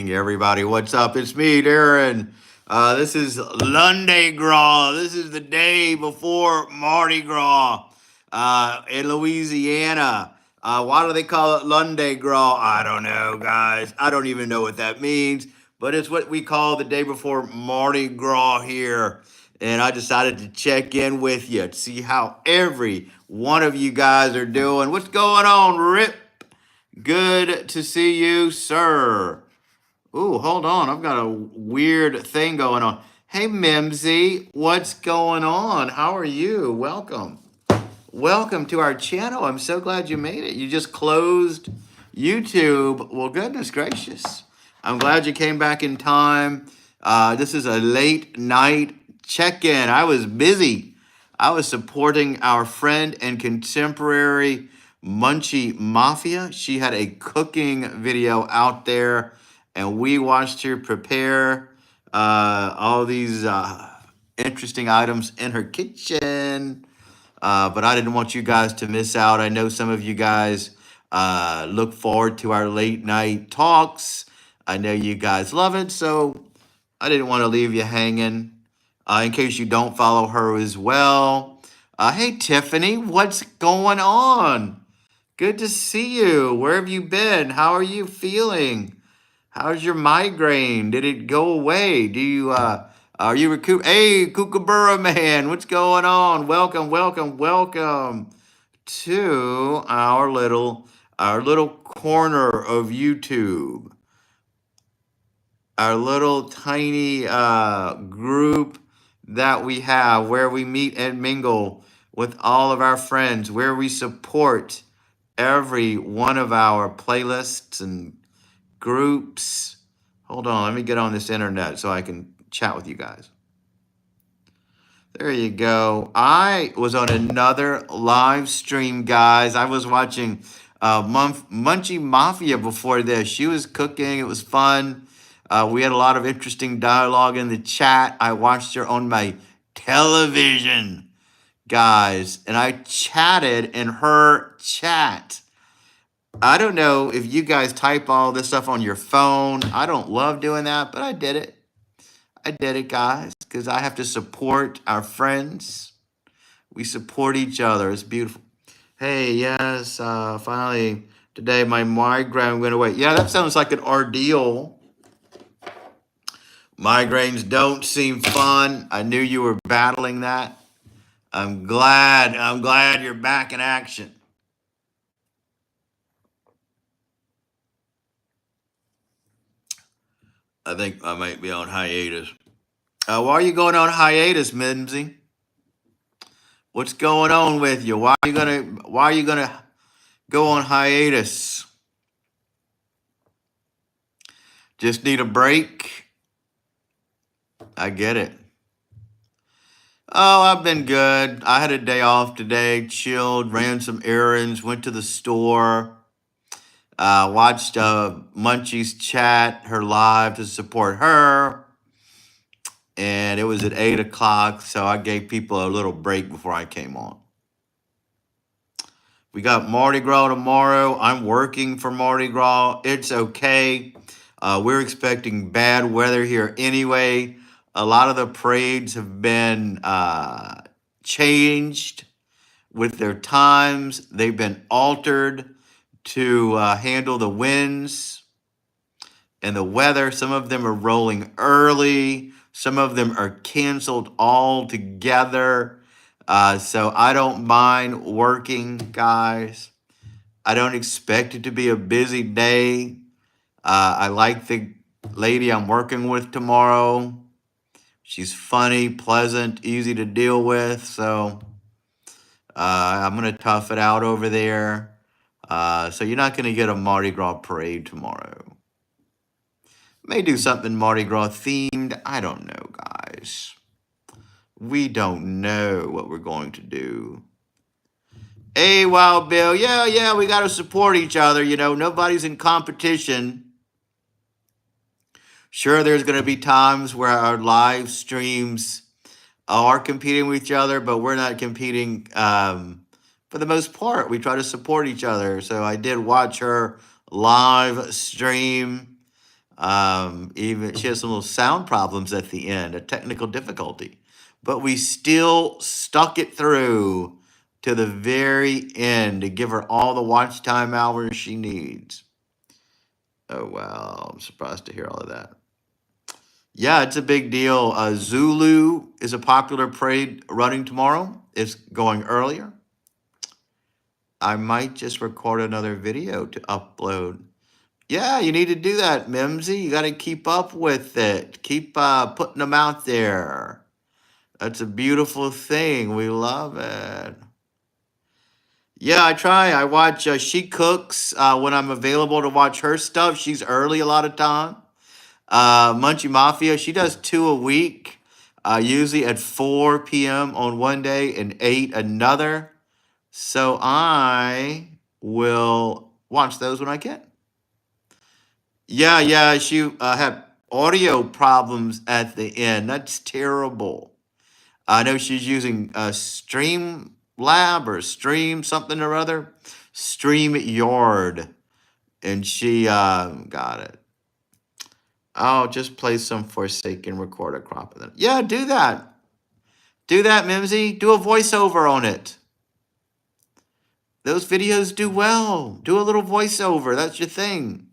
Everybody, what's up? It's me, Darren. This is Lundi Gras. This is the day before Mardi Gras in Louisiana. Why do they call it Lundi Gras? I don't know, guys. I don't even know what that means, but it's what we call the day before Mardi Gras here. And I decided to check in with you to see how every one of you guys are doing. What's going on, Rip? Good to see you, sir. Ooh, hold on. I've got a weird thing going on. Hey, Mimsy, what's going on? How are you? Welcome. Welcome to our channel. I'm so glad you made it. You just closed YouTube. Well, goodness gracious. I'm glad you came back in time. This is a late night check-in. I was busy. I was supporting our friend and contemporary Munchie Mafia. She had a cooking video out there, and we watched her prepare all these interesting items in her kitchen. But I didn't want you guys to miss out. I know some of you guys look forward to our late night talks. I know you guys love it, so I didn't want to leave you hanging. In case you don't follow her as well. Hey, Tiffany, what's going on? Good to see you. Where have you been? How are you feeling? How's your migraine? Did it go away? Are you Hey, Kookaburra man, what's going on? Welcome, welcome, welcome to our little corner of YouTube. Our little tiny group that we have where we meet and mingle with all of our friends, where we support every one of our playlists and groups. Hold on, let me get on this internet so I can chat with you guys. There you go. I was on another live stream, guys. I was watching Munchie Mafia before this. She was cooking. It was fun. We had a lot of interesting dialogue in the chat. I watched her on my television, guys, and I chatted in her chat. I don't know if you guys type all this stuff on your phone. I don't love doing that, but I did it. I did it, guys, because I have to support our friends. We support each other. It's beautiful. Hey, yes, finally today my migraine went away. Yeah, that sounds like an ordeal. Migraines don't seem fun. I knew you were battling that. I'm glad you're back in action. I think I might be on hiatus. Why are you going on hiatus, Mimsy? What's going on with you? Why are you gonna go on hiatus? Just need a break? I get it. Oh, I've been good. I had a day off today, chilled, ran some errands, went to the store, watched Munchie's chat, her live to support her. And it was at 8 o'clock, so I gave people a little break before I came on. We got Mardi Gras tomorrow. I'm working for Mardi Gras. It's okay. We're expecting bad weather here anyway. A lot of the parades have been changed with their times. They've been altered to handle the winds and the weather. Some of them are rolling early. Some of them are canceled altogether. So I don't mind working, guys. I don't expect it to be a busy day. I like the lady I'm working with tomorrow. She's funny, pleasant, easy to deal with. So I'm going to tough it out over there. So you're not going to get a Mardi Gras parade tomorrow. May do something Mardi Gras themed. I don't know, guys. We don't know what we're going to do. Hey, Wild Bill. Yeah, we got to support each other. You know, nobody's in competition. Sure, there's going to be times where our live streams are competing with each other, but we're not competing for the most part. We try to support each other. So I did watch her live stream. Even she has some little sound problems at the end, a technical difficulty, but we still stuck it through to the very end to give her all the watch time hours she needs. Oh wow, I'm surprised to hear all of that. Yeah, it's a big deal. Zulu is a popular parade running tomorrow. It's going earlier. I might just record another video to upload. Yeah, you need to do that, Mimsy. You got to keep up with it. Keep putting them out there. That's a beautiful thing. We love it. Yeah, I try. I watch. She cooks when I'm available to watch her stuff. She's early a lot of time. Munchie Mafia, she does 2 a week, usually at 4 p.m. on one day and 8 another. So I will watch those when I can. Yeah, she had audio problems at the end. That's terrible. I know she's using Stream Lab or Stream something or other, Stream Yard, and she got it. I'll just play some Forsaken, record a crop of them. Yeah, do that. Do that, Mimsy. Do a voiceover on it. Those videos do well. Do a little voiceover. That's your thing.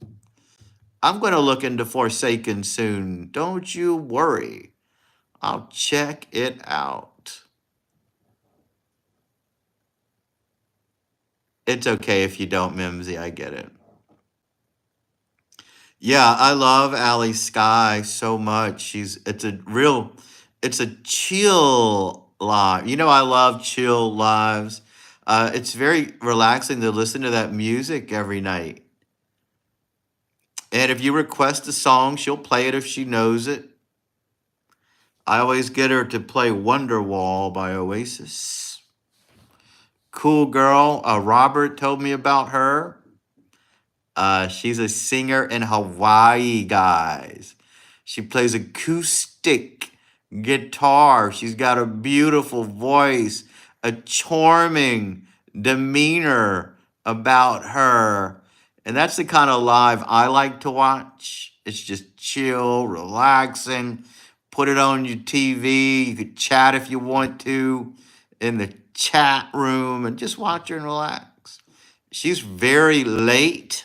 I'm going to look into Forsaken soon. Don't you worry. I'll check it out. It's okay if you don't, Mimsy. I get it. Yeah, I love Ali Sky so much. It's a chill live. You know, I love chill lives. It's very relaxing to listen to that music every night. And if you request a song, she'll play it if she knows it. I always get her to play Wonderwall by Oasis. Cool girl. Robert told me about her. She's a singer in Hawaii, guys. She plays acoustic guitar. She's got a beautiful voice, a charming demeanor about her. And that's the kind of live I like to watch. It's just chill, relaxing. Put it on your TV. You could chat if you want to in the chat room and just watch her and relax. She's very late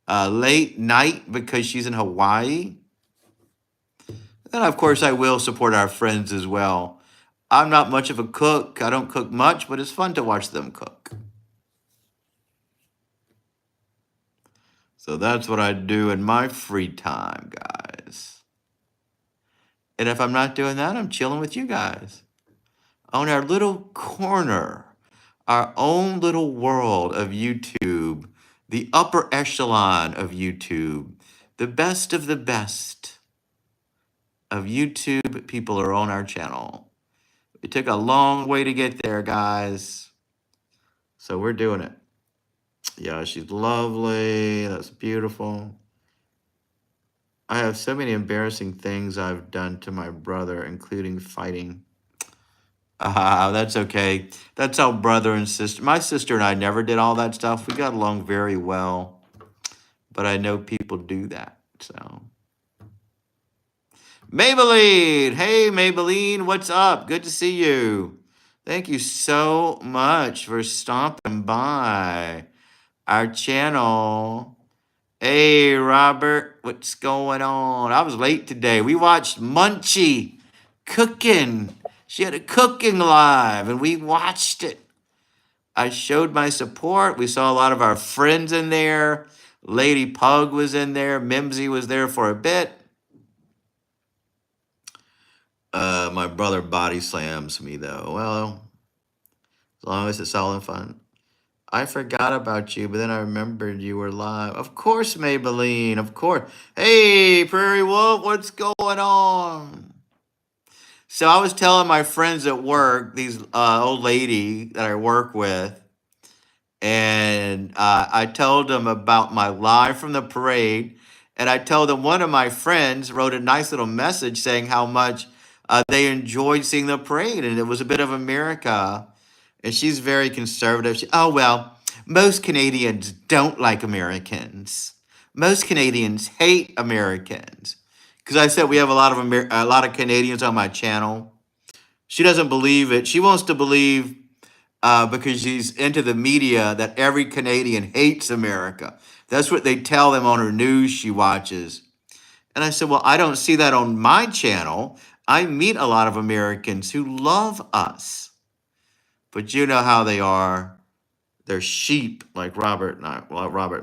night because she's in Hawaii. And of course, I will support our friends as well. I'm not much of a cook. I don't cook much, but it's fun to watch them cook. So that's what I do in my free time, guys. And if I'm not doing that, I'm chilling with you guys on our little corner, our own little world of YouTube, the upper echelon of YouTube, the best of the best of YouTube people are on our channel. It took a long way to get there, guys. So we're doing it. Yeah, she's lovely. That's beautiful. I have so many embarrassing things I've done to my brother, including fighting. That's okay. That's how brother and sister. My sister and I never did all that stuff. We got along very well. But I know people do that, so. Maybelline! Hey, Maybelline, what's up? Good to see you. Thank you so much for stopping by our channel. Hey, Robert, what's going on? I was late today. We watched Munchie cooking. She had a cooking live, and we watched it. I showed my support. We saw a lot of our friends in there. Lady Pug was in there. Mimsy was there for a bit. My brother body slams me, though. Well, as long as it's all in fun. I forgot about you, but then I remembered you were live. Of course, Maybelline, of course. Hey, Prairie Wolf, what's going on? So I was telling my friends at work, these old lady that I work with, and I told them about my live from the parade, and I told them one of my friends wrote a nice little message saying how much they enjoyed seeing the parade, and it was a bit of America. And she's very conservative. Oh, well, most Canadians don't like Americans. Most Canadians hate Americans because I said we have a lot of Canadians on my channel. She doesn't believe it. She wants to believe because she's into the media that every Canadian hates America. That's what they tell them on her news she watches. And I said, well, I don't see that on my channel. I meet a lot of Americans who love us. But you know how they are. They're sheep, like Robert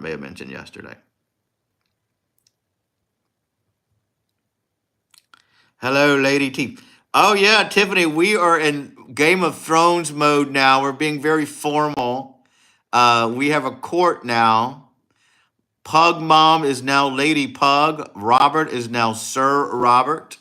may have mentioned yesterday. Hello, Lady T. Oh, yeah, Tiffany, we are in Game of Thrones mode now. We're being very formal. We have a court now. Pug Mom is now Lady Pug. Robert is now Sir Robert.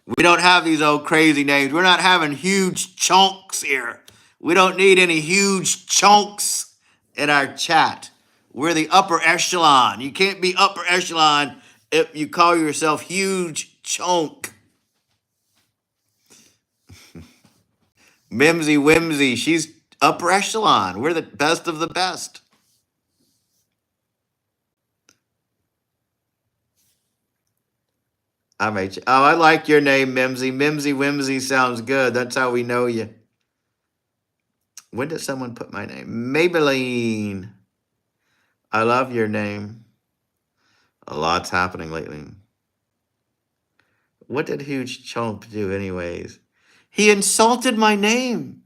We don't have these old crazy names. We're not having huge chunks here. We don't need any huge chunks in our chat. We're the upper echelon. You can't be upper echelon if you call yourself huge chunk. Mimsy Whimsy, she's upper echelon. We're the best of the best. I like your name, Mimsy. Mimsy Whimsy sounds good. That's how we know you. When did someone put my name? Maybelline. I love your name. A lot's happening lately. What did Huge Chomp do anyways? He insulted my name.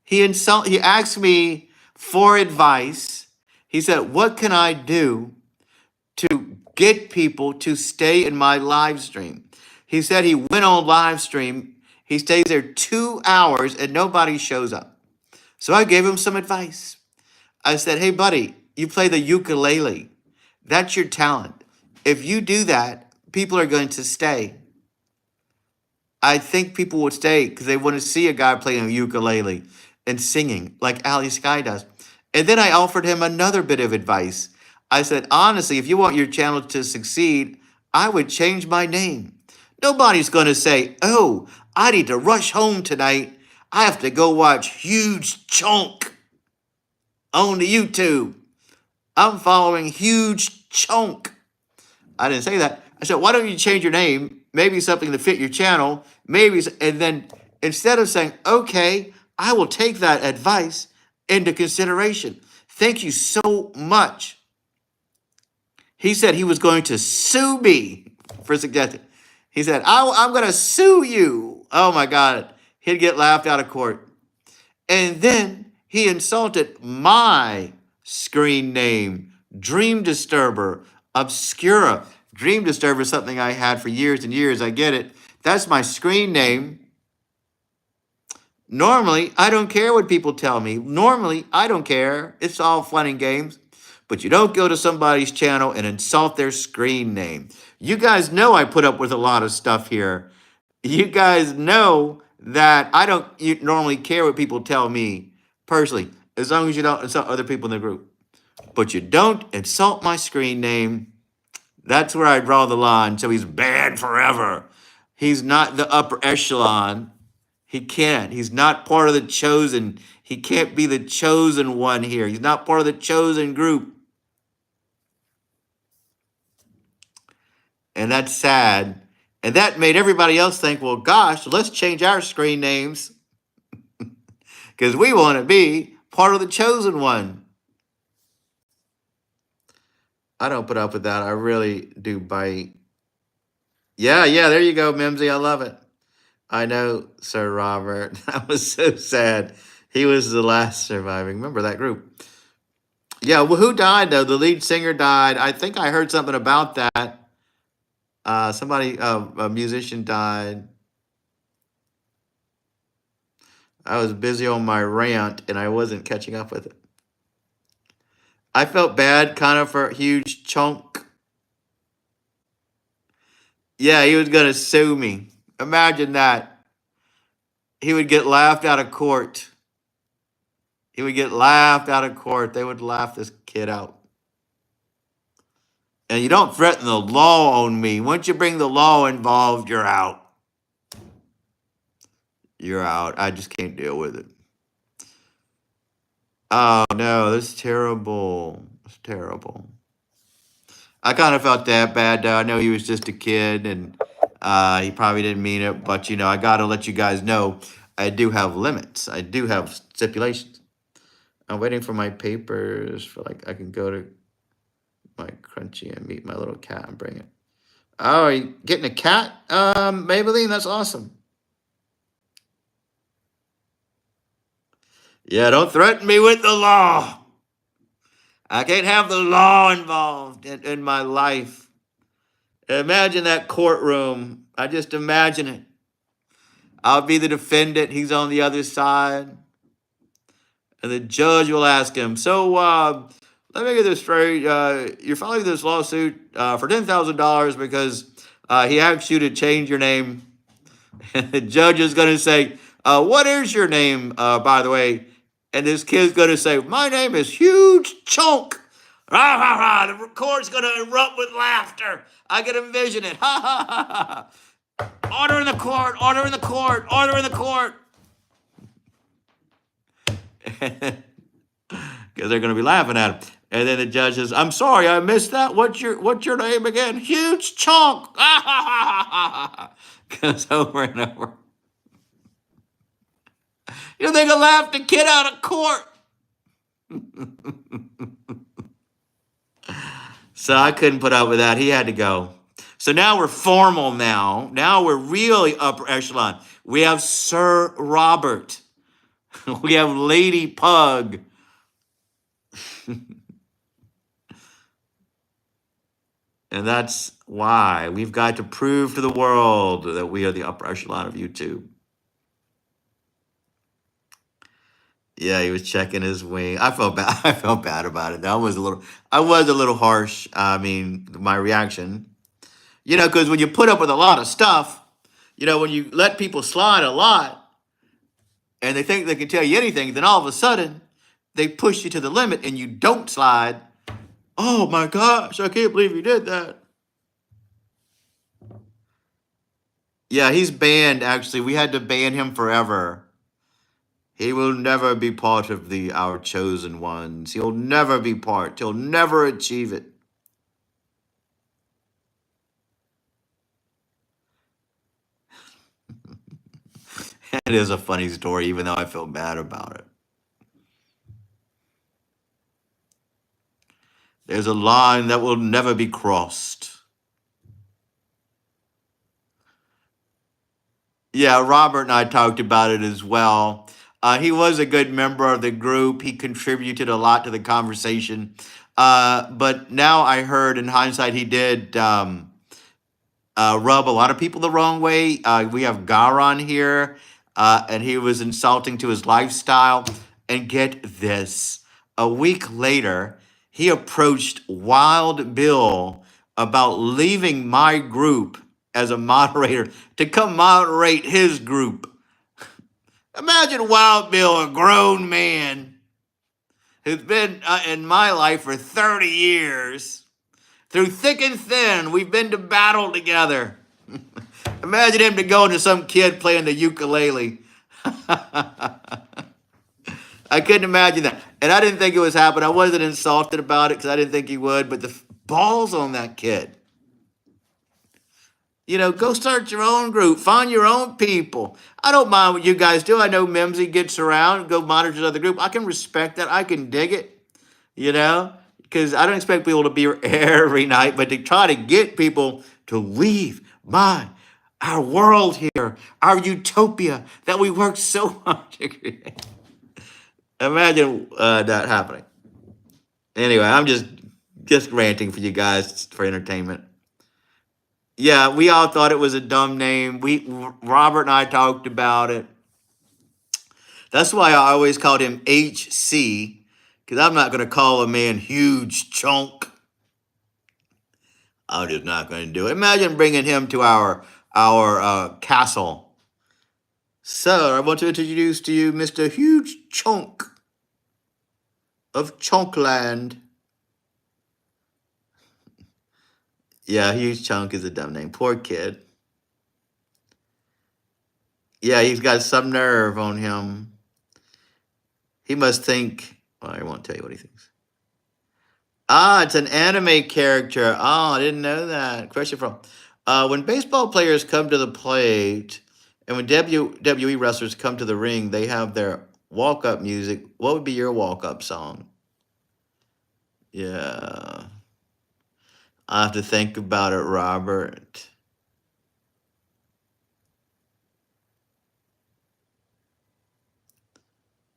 He asked me for advice. He said, what can I do to get people to stay in my live stream? He said he went on live stream. He stays there 2 hours and nobody shows up. So I gave him some advice. I said, hey, buddy, you play the ukulele. That's your talent. If you do that, people are going to stay. I think people would stay because they want to see a guy playing a ukulele and singing like Ali Sky does. And then I offered him another bit of advice. I said, honestly, if you want your channel to succeed, I would change my name. Nobody's going to say, oh, I need to rush home tonight. I have to go watch Huge Chunk on the YouTube. I'm following Huge Chunk. I didn't say that. I said, why don't you change your name? Maybe something to fit your channel. And then instead of saying, okay, I will take that advice into consideration. Thank you so much. He said he was going to sue me for suggesting. He said, I'm going to sue you. Oh my God. He'd get laughed out of court. And then he insulted my screen name, Dream Disturber, Obscura. Dream Disturber is something I had for years and years. I get it. That's my screen name. Normally, I don't care what people tell me. Normally, I don't care. It's all fun and games. But you don't go to somebody's channel and insult their screen name. You guys know I put up with a lot of stuff here. You guys know that I don't normally care what people tell me personally, as long as you don't insult other people in the group. But you don't insult my screen name. That's where I draw the line. So he's banned forever. He's not the upper echelon. He can't. He's not part of the chosen. He can't be the chosen one here. He's not part of the chosen group. And that's sad. And that made everybody else think, well, gosh, let's change our screen names because we want to be part of the chosen one. I don't put up with that. I really do bite. Yeah, there you go, Mimsy. I love it. I know, Sir Robert. That was so sad. He was the last surviving. Remember that group? Yeah, well, who died, though? The lead singer died. I think I heard something about that. A musician died. I was busy on my rant, and I wasn't catching up with it. I felt bad kind of for Huge Chunk. Yeah, he was going to sue me. Imagine that. He would get laughed out of court. He would get laughed out of court. They would laugh this kid out. And you don't threaten the law on me. Once you bring the law involved, you're out. You're out. I just can't deal with it. Oh, no, that's terrible. It's terrible. I kind of felt that bad. I know he was just a kid, and he probably didn't mean it. But I got to let you guys know, I do have limits. I do have stipulations. I'm waiting for my papers for I can go to my crunchy and meet my little cat and bring it. Oh, are you getting a cat, Maybelline? That's awesome. Yeah, don't threaten me with the law. I can't have the law involved in my life. Imagine that courtroom. I just imagine it. I'll be the defendant. He's on the other side. And the judge will ask him, so let me get this straight. You're filing this lawsuit for $10,000 because he asked you to change your name. And the judge is going to say, what is your name, by the way? And this kid's going to say, my name is Huge Chunk. Rah, rah, rah. The court's going to erupt with laughter. I can envision it. Ha, ha, ha, ha. Order in the court, order in the court, order in the court. Because they're going to be laughing at him. And then the judge says, I'm sorry, I missed that. What's your name again? Huge Chunk. Goes over and over. They can laugh the kid out of court. So I couldn't put up with that. He had to go. So now we're formal now. Now we're really upper echelon. We have Sir Robert. We have Lady Pug. And that's why we've got to prove to the world that we are the upper echelon of YouTube. Yeah, he was checking his wing. I felt bad. I felt bad about it. I was a little harsh. I mean, my reaction, because when you put up with a lot of stuff, when you let people slide a lot and they think they can tell you anything, then all of a sudden they push you to the limit and you don't slide. Oh my gosh, I can't believe you did that. Yeah, he's banned, actually. We had to ban him forever. He will never be part of our chosen ones. He'll never be part. He'll never achieve it. It is a funny story, even though I feel bad about it. There's a line that will never be crossed. Yeah, Robert and I talked about it as well. He was a good member of the group. He contributed a lot to the conversation. But now I heard, in hindsight, he did rub a lot of people the wrong way. We have Garon here, and he was insulting to his lifestyle. And get this, a week later, he approached Wild Bill about leaving my group as a moderator to come moderate his group. Imagine Wild Bill, a grown man who's been in my life for 30 years. Through thick and thin, we've been to battle together. Imagine him to go into some kid playing the ukulele. I couldn't imagine that. And I didn't think it was happening. I wasn't insulted about it because I didn't think he would. But the balls on that kid. Go start your own group. Find your own people. I don't mind what you guys do. I know Mimsy gets around, go monitor another group. I can respect that. I can dig it, because I don't expect people to be here every night, but to try to get people to leave our world here, our utopia that we worked so hard to create. Imagine that happening. Anyway, I'm just ranting for you guys for entertainment. Yeah, we all thought it was a dumb name. Robert and I talked about it. That's why I always called him HC, because I'm not going to call a man Huge Chunk. I'm just not going to do it. Imagine bringing him to our castle. Sir, I want to introduce to you Mr. Huge Chunk of Chunkland. Yeah, Huge Chunk is a dumb name. Poor kid. Yeah, he's got some nerve on him. He must think, well, I won't tell you what he thinks. Ah, it's an anime character. Oh, I didn't know that. Question from when baseball players come to the plate and when WWE wrestlers come to the ring, they have their walk up music. What would be your walk up song? Yeah. I have to think about it, Robert.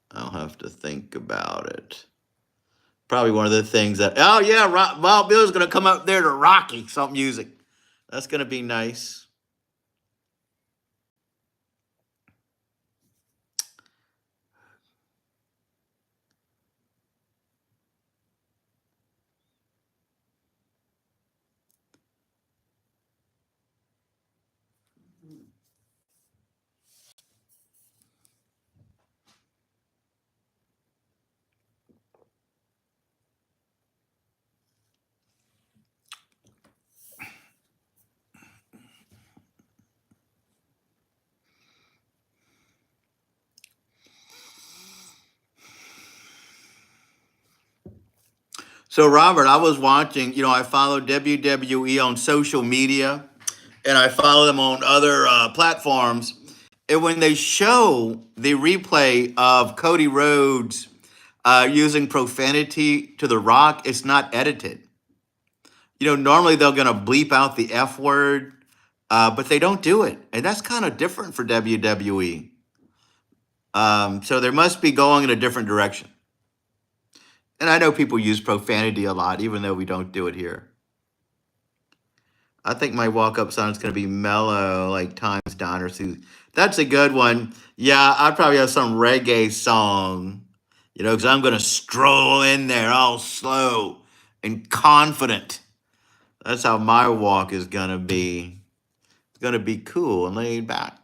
I'll have to think about it. Probably one of the things that, oh, yeah, Wild Bill's going to come up there to Rocky, some music. That's going to be nice. So, Robert, I was watching, I follow WWE on social media and I follow them on other platforms. And when they show the replay of Cody Rhodes using profanity to The Rock, it's not edited. Normally they're going to bleep out the F word, but they don't do it. And that's kind of different for WWE. So there must be going in a different direction. And I know people use profanity a lot, even though we don't do it here. I think my walk-up song is going to be mellow, like Times Down or Sue. That's a good one. Yeah, I'd probably have some reggae song, because I'm going to stroll in there all slow and confident. That's how my walk is going to be. It's going to be cool and laid back.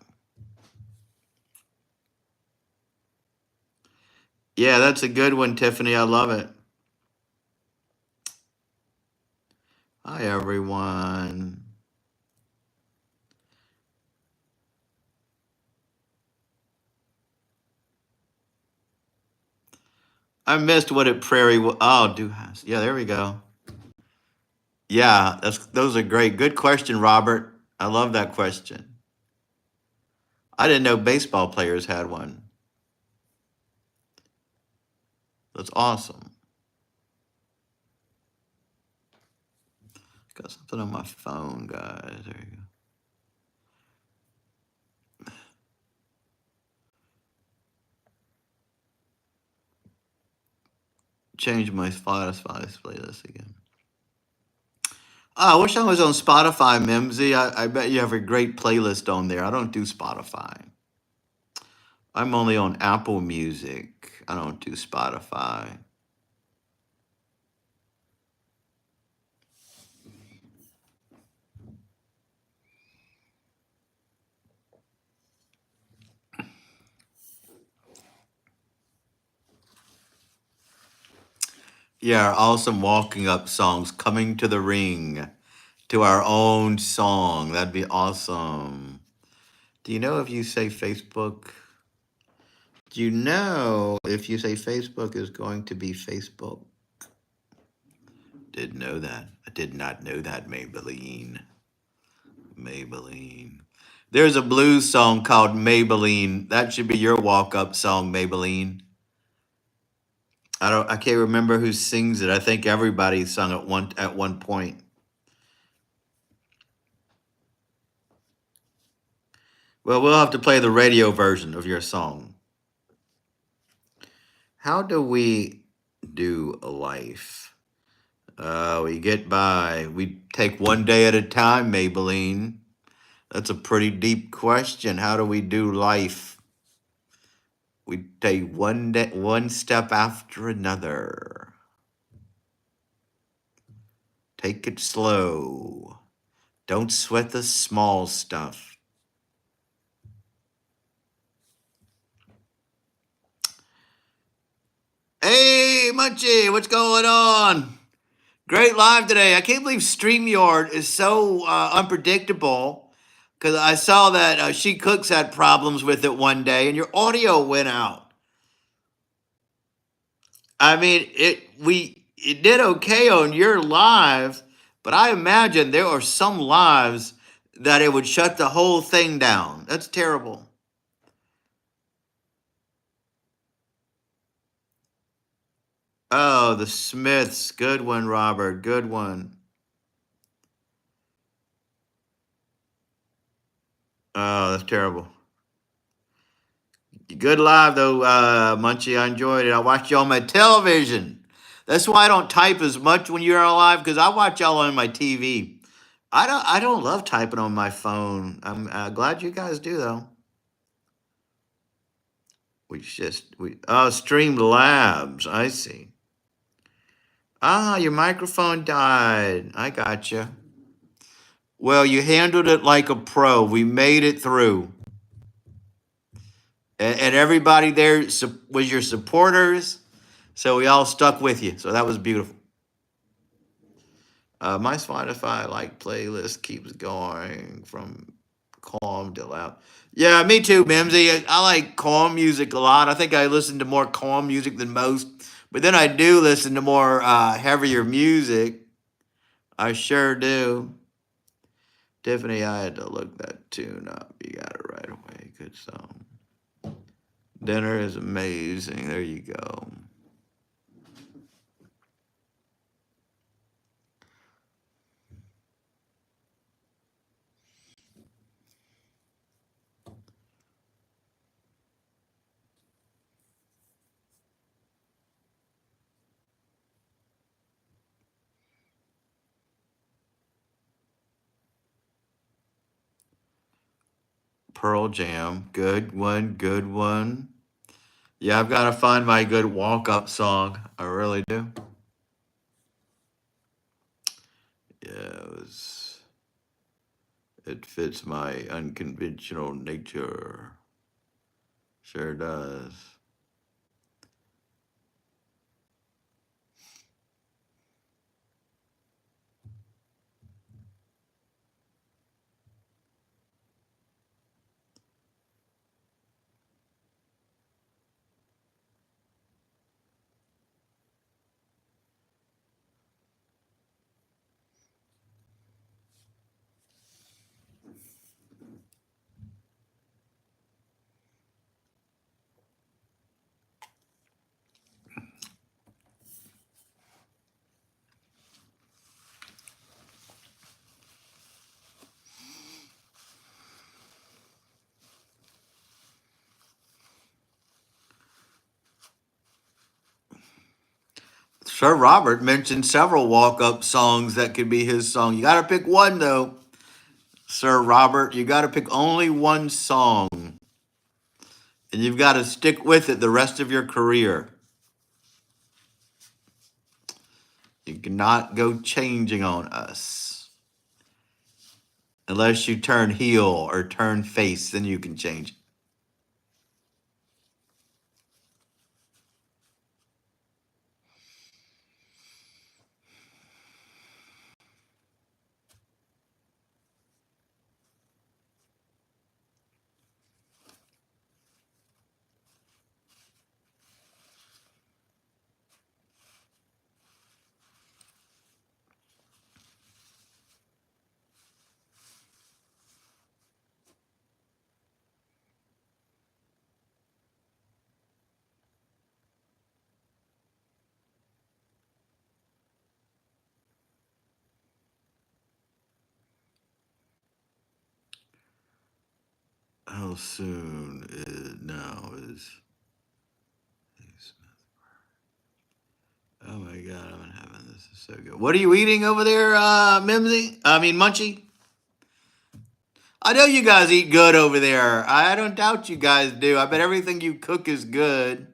Yeah, that's a good one, Tiffany. I love it. Hi, everyone. I missed what it prairie. Oh, do has. Yeah, there we go. Yeah, those are great. Good question, Robert. I love that question. I didn't know baseball players had one. That's awesome. Got something on my phone, guys. There you go. Change my Spotify playlist again. Oh, I wish I was on Spotify, Mimsy. I bet you have a great playlist on there. I don't do Spotify. I'm only on Apple Music. I don't do Spotify. Yeah, awesome walking up songs. Coming to the ring to our own song. That'd be awesome. Do you know if you say Facebook? Do you know if you say Facebook is going to be Facebook? Didn't know that. I did not know that, Maybelline. Maybelline. There's a blues song called Maybelline. That should be your walk-up song, Maybelline. I can't remember who sings it. I think everybody sung it at one point. Well, we'll have to play the radio version of your song. How do we do life? We get by. We take one day at a time, Maybelline. That's a pretty deep question. How do we do life? We take one step after another. Take it slow. Don't sweat the small stuff. Hey, Munchie, what's going on? Great live today. I can't believe StreamYard is so unpredictable because I saw that She Cooks had problems with it one day and your audio went out. I mean, it did okay on your live, but I imagine there are some lives that it would shut the whole thing down. That's terrible. Oh, the Smiths. Good one, Robert. Good one. Oh, that's terrible. Good live though, Munchie. I enjoyed it. I watched you on my television. That's why I don't type as much when you're on live because I watch y'all on my TV. I don't love typing on my phone. I'm glad you guys do though. We Streamed Labs. I see. Ah, your microphone died. I got you. Well, you handled it like a pro. We made it through, and everybody there was your supporters. So we all stuck with you. So that was beautiful. My Spotify like playlist keeps going from calm to loud. Yeah, me too, Mimsy. I like calm music a lot. I think I listen to more calm music than most, but then I do listen to more heavier music. I sure do. Tiffany, I had to look that tune up. You got it right away. Good song. Dinner is amazing. There you go. Pearl Jam. Good one. Good one. Yeah, I've got to find my good walk up song. I really do. Yeah, it fits my unconventional nature. Sure does. Sir Robert mentioned several walk up songs that could be his song. You got to pick one, though, Sir Robert. You got to pick only one song, and you've got to stick with it the rest of your career. You cannot go changing on us. Unless you turn heel or turn face, then you can change. How soon is now is. Oh my God, I'm in heaven. This is so good. What are you eating over there, Mimsy? I mean, Munchie? I know you guys eat good over there. I don't doubt you guys do. I bet everything you cook is good.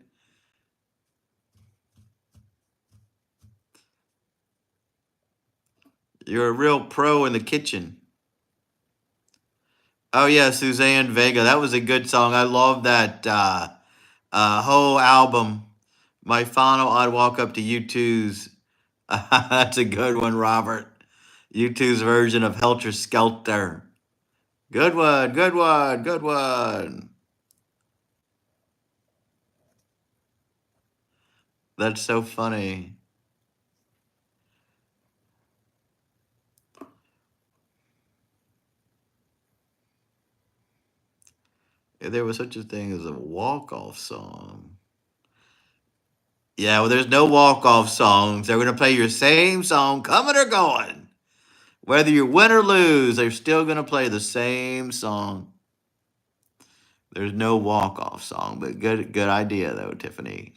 You're a real pro in the kitchen. Oh yeah, Suzanne Vega. That was a good song. I love that whole album. My final, I'd walk up to U2's. That's a good one, Robert. U2's version of Helter Skelter. Good one, good one, good one. That's so funny. if there was such a thing as a walk-off song. Yeah, well, there's no walk-off songs. They're going to play your same song, coming or going. Whether you win or lose, they're still going to play the same song. There's no walk-off song, but good idea though, Tiffany.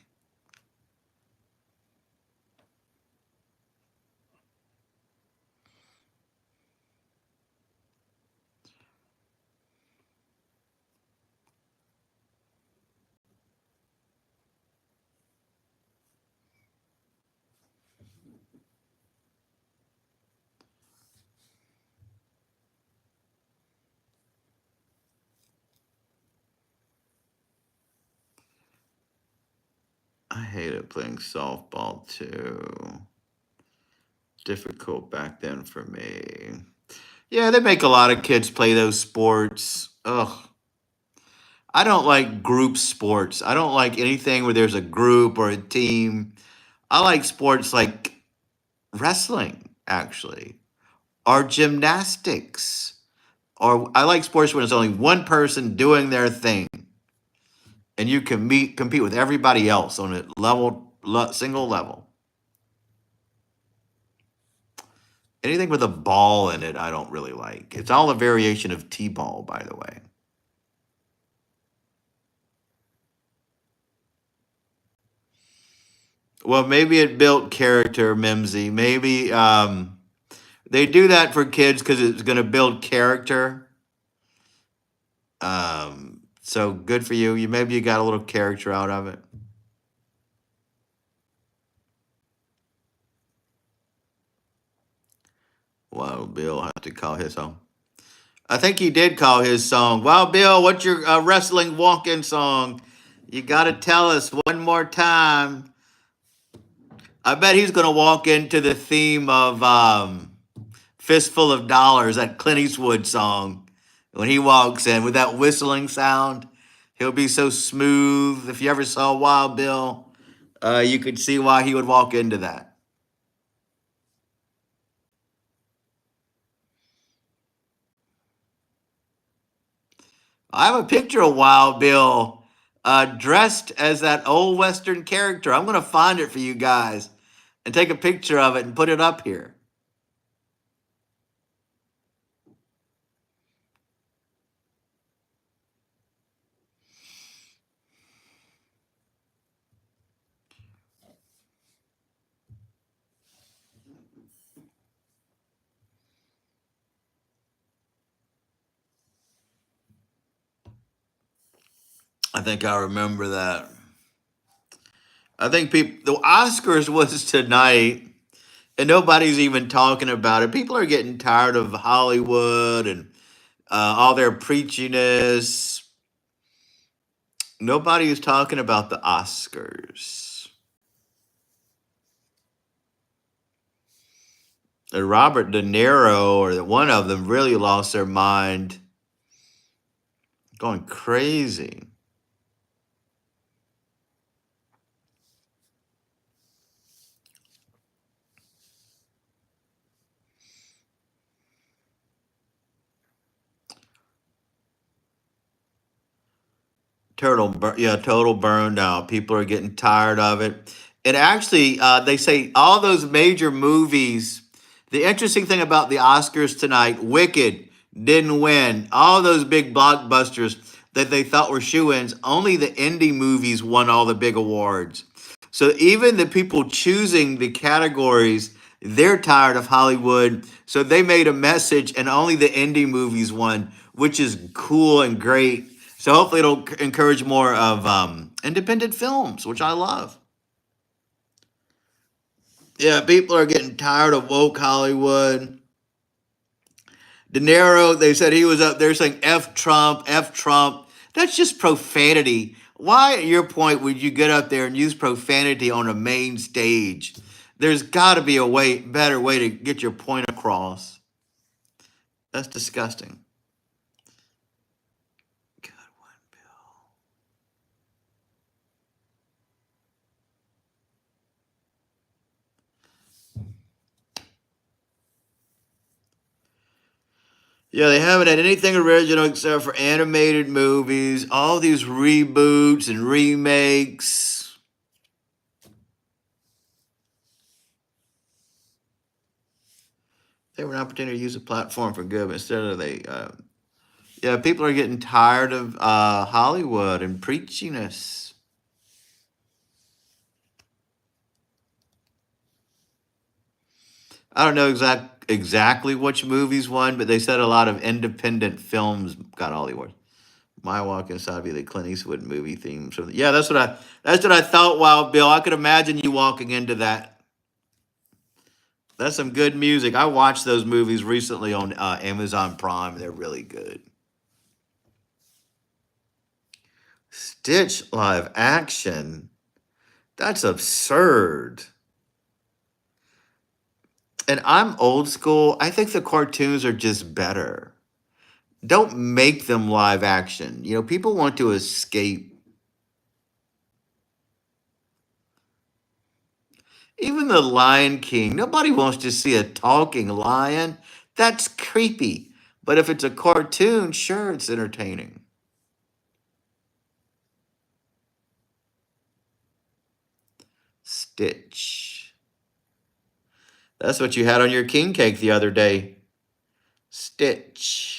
I hated playing softball too. Difficult back then for me. Yeah, they make a lot of kids play those sports. Ugh. I don't like group sports. I don't like anything where there's a group or a team. I like sports like wrestling, actually, or gymnastics. Or I like sports when it's only one person doing their thing, and you can compete with everybody else on a single level. Anything with a ball in it, I don't really like. It's all a variation of t-ball, by the way. Well, maybe it built character, Mimsy. Maybe they do that for kids because it's going to build character. So good for you. You got a little character out of it. Wild Bill have to call his song. I think he did call his song. Wild Bill, what's your wrestling walk-in song? You got to tell us one more time. I bet he's going to walk into the theme of Fistful of Dollars, that Clint Eastwood song. When he walks in with that whistling sound, he'll be so smooth. If you ever saw Wild Bill, you could see why he would walk into that. I have a picture of Wild Bill dressed as that old Western character. I'm going to find it for you guys and take a picture of it and put it up here. I think I remember that. I think people, the Oscars was tonight, and nobody's even talking about it. People are getting tired of Hollywood and all their preachiness. Nobody is talking about the Oscars. And Robert De Niro, or one of them, really lost their mind, going crazy. Total burned out. People are getting tired of it. And actually, they say all those major movies. The interesting thing about the Oscars tonight, Wicked didn't win. All those big blockbusters that they thought were shoe-ins, only the indie movies won all the big awards. So even the people choosing the categories, they're tired of Hollywood. So they made a message, and only the indie movies won, which is cool and great. So hopefully it'll encourage more of independent films, which I love. Yeah, people are getting tired of woke Hollywood. De Niro, they said he was up there saying F Trump, F Trump. That's just profanity. Why, at your point, would you get up there and use profanity on a main stage? There's got to be better way to get your point across. That's disgusting. God, one bill. Yeah, they haven't had anything original except for animated movies, all these reboots and remakes. They were an opportunity to use a platform for good, but instead of yeah, people are getting tired of Hollywood and preachiness. I don't know exactly which movies won, but they said a lot of independent films got all the awards. My Walk Inside be the Clint Eastwood movie theme. So yeah, that's what I thought. Wild Bill, I could imagine you walking into that. That's some good music. I watched those movies recently on Amazon Prime. They're really good. Stitch live action. That's absurd. And I'm old school. I think the cartoons are just better. Don't make them live action. People want to escape. Even the Lion King, nobody wants to see a talking lion. That's creepy. But if it's a cartoon, sure, it's entertaining. Stitch. That's what you had on your king cake the other day. Stitch.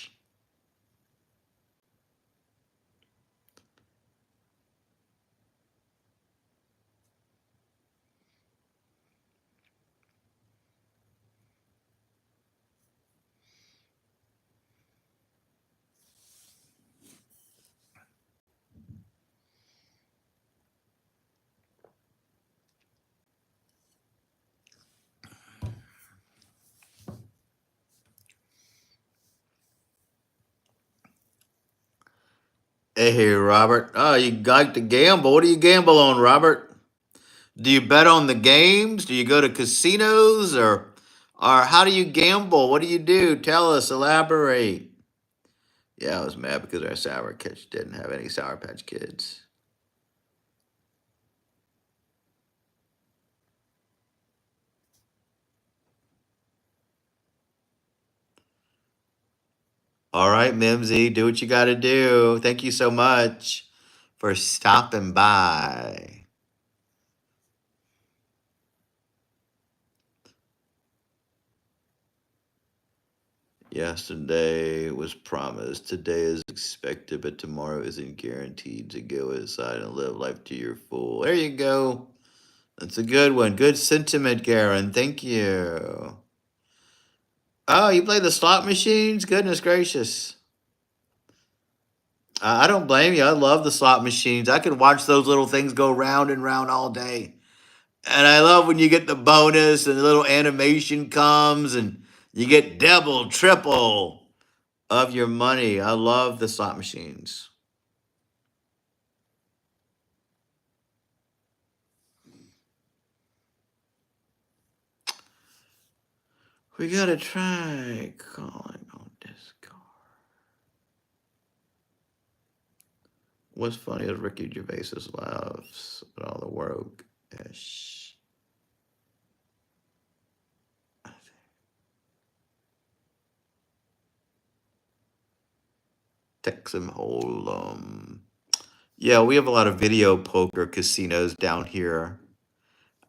Hey, Robert. Oh, you like to gamble. What do you gamble on, Robert? Do you bet on the games? Do you go to casinos or how do you gamble? What do you do? Tell us, elaborate. Yeah, I was mad because our Sour Patch didn't have any Sour Patch Kids. All right, Mimsy, do what you got to do. Thank you so much for stopping by. Yesterday was promised. Today is expected, but tomorrow isn't guaranteed. To go inside and live life to your full. There you go. That's a good one. Good sentiment, Garen. Thank you. Oh, you play the slot machines? Goodness gracious. I don't blame you. I love the slot machines. I could watch those little things go round and round all day. And I love when you get the bonus and the little animation comes and you get double, triple of your money. I love the slot machines. We gotta try calling on Discord. What's funny is Ricky Gervais laughs at all the woke ish. Texan Hold'em. Yeah, we have a lot of video poker casinos down here.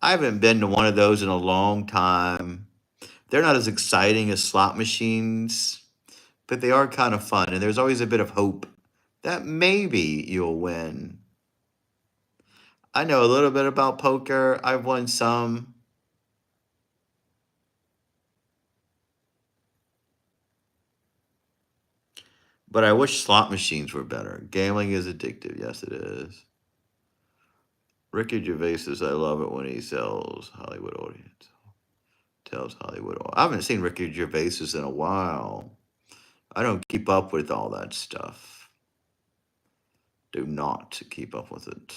I haven't been to one of those in a long time. They're not as exciting as slot machines, but they are kind of fun. And there's always a bit of hope that maybe you'll win. I know a little bit about poker. I've won some. But I wish slot machines were better. Gambling is addictive. Yes, it is. Ricky Gervais says, I love it when he sells Hollywood audience. Tells Hollywood. I haven't seen Ricky Gervais in a while. I don't keep up with all that stuff. Do not keep up with it.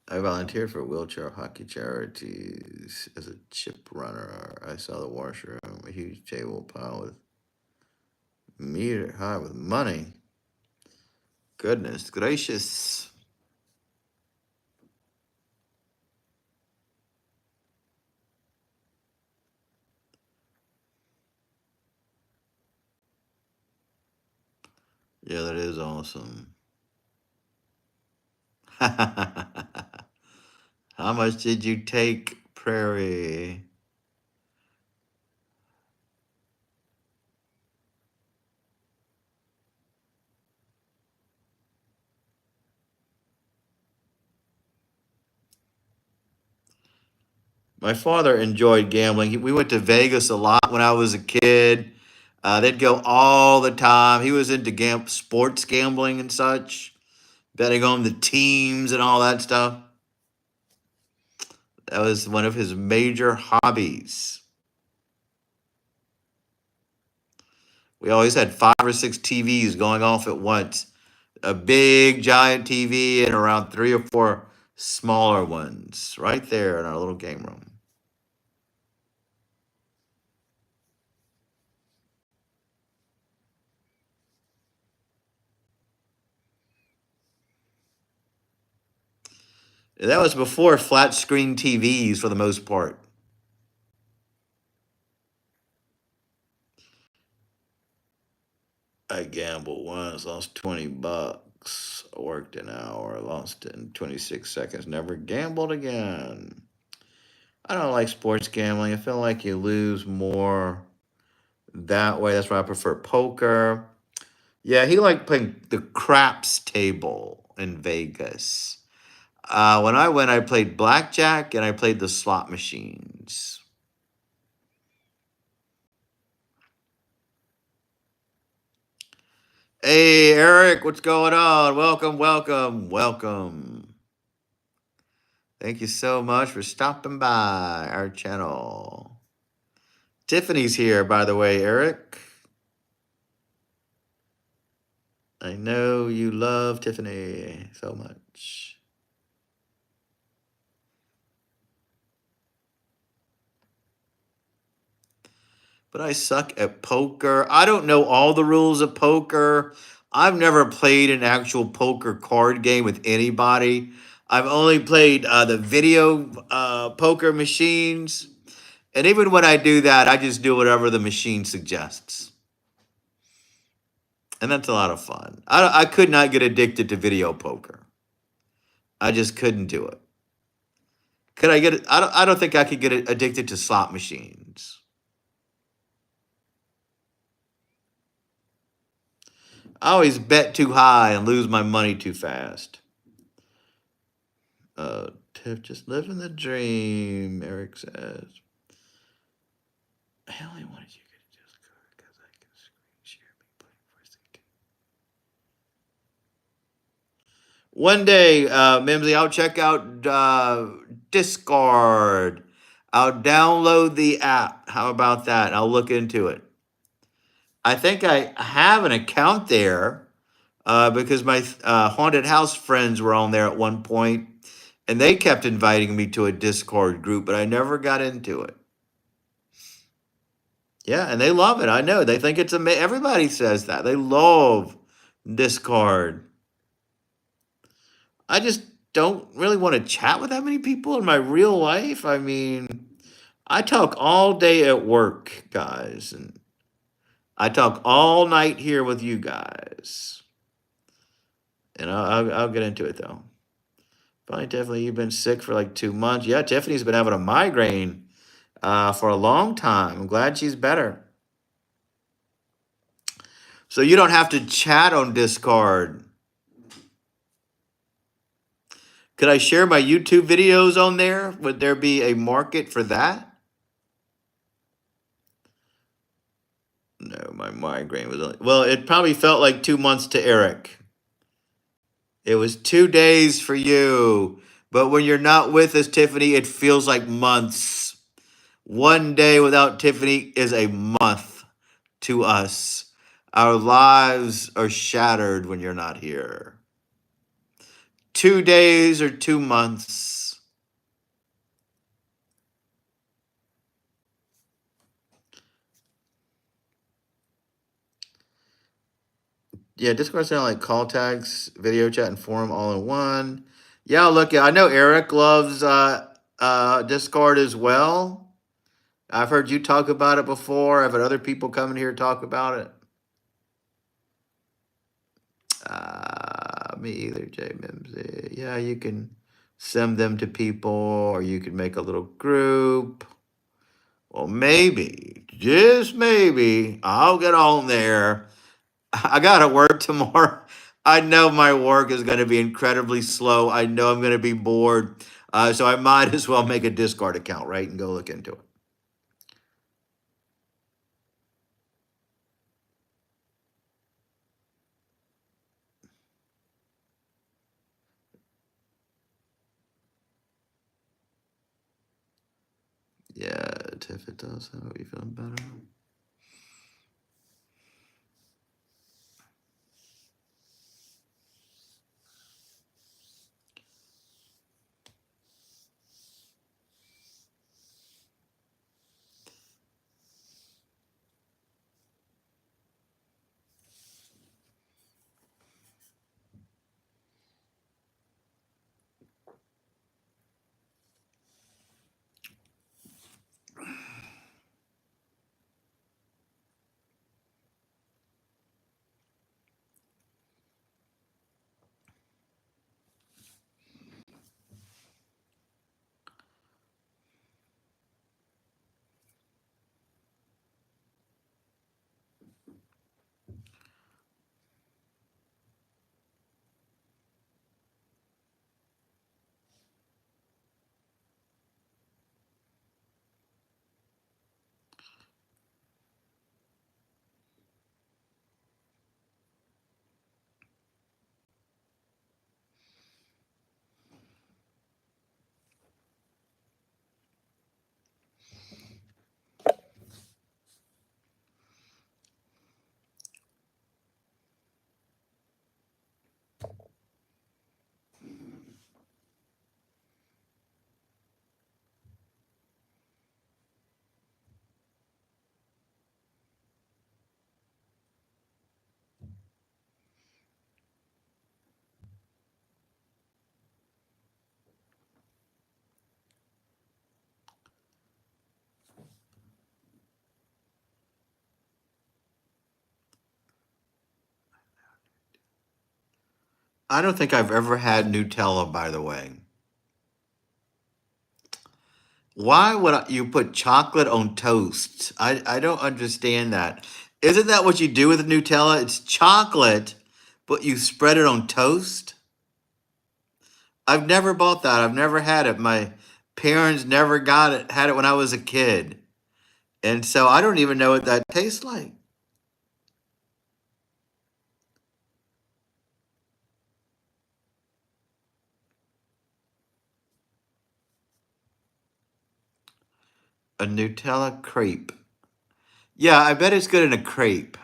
I volunteered for wheelchair hockey charities as a chip runner. I saw the washroom, a huge table pile with Meter high with money. Goodness gracious. Yeah, that is awesome. How much did you take, Prairie? My father enjoyed gambling. We went to Vegas a lot when I was a kid. They'd go all the time. He was into sports gambling and such, betting on the teams and all that stuff. That was one of his major hobbies. We always had 5 or 6 TVs going off at once. A big giant TV and around 3 or 4 smaller ones right there in our little game room. And that was before flat screen TVs for the most part. I gambled once, lost $20. I worked an hour, lost it in 26 seconds. Never gambled again. I don't like sports gambling. I feel like you lose more that way. That's why I prefer poker. Yeah, he liked playing the craps table in Vegas. When I went, I played blackjack and I played the slot machines. Hey, Eric, what's going on? Welcome, welcome, welcome. Thank you so much for stopping by our channel. Tiffany's here, by the way, Eric. I know you love Tiffany so much. But I suck at poker. I don't know all the rules of poker. I've never played an actual poker card game with anybody. I've only played the video poker machines. And even when I do that, I just do whatever the machine suggests. And that's a lot of fun. I could not get addicted to video poker. I just couldn't do it. Could I get it? I don't think I could get addicted to slot machines. I always bet too high and lose my money too fast. Tiff, just living the dream, Eric says. I only wanted you to just go because I can screen share me playing for a second. One day, Mimsy, I'll check out Discord. I'll download the app. How about that? I'll look into it. I think I have an account there because my haunted house friends were on there at one point, and they kept inviting me to a Discord group, but I never got into it. Yeah, and they love it. I know. They think it's amazing. Everybody says that. They love Discord. I just don't really want to chat with that many people in my real life. I mean, I talk all day at work, guys, and I talk all night here with you guys. And I'll get into it though. Fine, Tiffany, you've been sick for like 2 months. Yeah, Tiffany's been having a migraine for a long time. I'm glad she's better. So you don't have to chat on Discord. Could I share my YouTube videos on there? Would there be a market for that? No, my migraine was only, well, it probably felt like 2 months to Eric. It was 2 days for you. But when you're not with us, Tiffany, it feels like months. One day without Tiffany is a month to us. Our lives are shattered when you're not here. 2 days or 2 months. Yeah, Discord sound like call tags, video chat, and forum all in one. Yeah, look, I know Eric loves Discord as well. I've heard you talk about it before. I've had other people come in here talk about it. Me either, J Mimsy. Yeah, you can send them to people, or you can make a little group. Well, maybe, just maybe, I'll get on there. I gotta work tomorrow. I know my work is gonna be incredibly slow. I know I'm gonna be bored. So I might as well make a Discord account, right, and go look into it. Yeah, if it does, how are you feeling better? I don't think I've ever had Nutella, by the way. Why would you put chocolate on toast? I don't understand that. Isn't that what you do with Nutella? It's chocolate, but you spread it on toast? I've never bought that. I've never had it. My parents never got it, had it when I was a kid. And so I don't even know what that tastes like. A Nutella crepe. Yeah, I bet it's good in a crepe.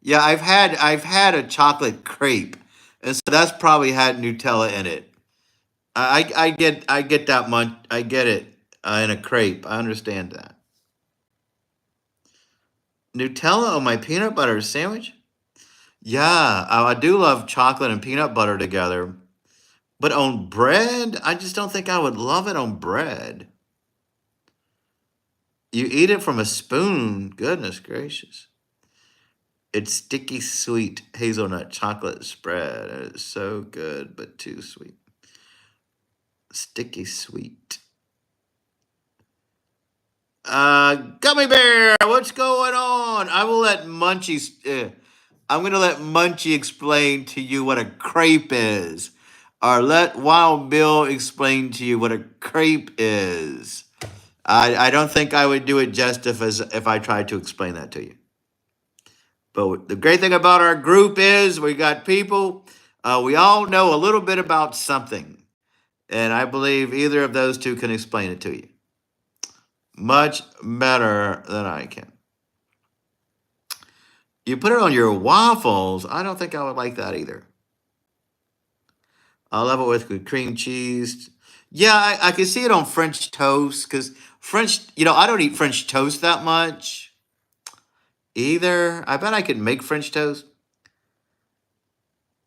Yeah, I've had a chocolate crepe, and so that's probably had Nutella in it. I get that much. I get it in a crepe. I understand that. Nutella on my peanut butter sandwich. Yeah, I do love chocolate and peanut butter together. But on bread, I just don't think I would love it on bread. You eat it from a spoon. Goodness gracious. It's sticky sweet hazelnut chocolate spread. It's so good, but too sweet. Sticky sweet. Gummy bear, what's going on? I will let Munchie. I'm gonna let Munchie explain to you what a crepe is, or let Wild Bill explain to you what a crepe is. I don't think I would do it justice if I tried to explain that to you. But the great thing about our group is we got people. We all know a little bit about something, and I believe either of those two can explain it to you much better than I can. You put it on your waffles. I don't think I would like that either. I'll love it with cream cheese. Yeah, I can see it on French toast because French, I don't eat French toast that much either. I bet I could make French toast.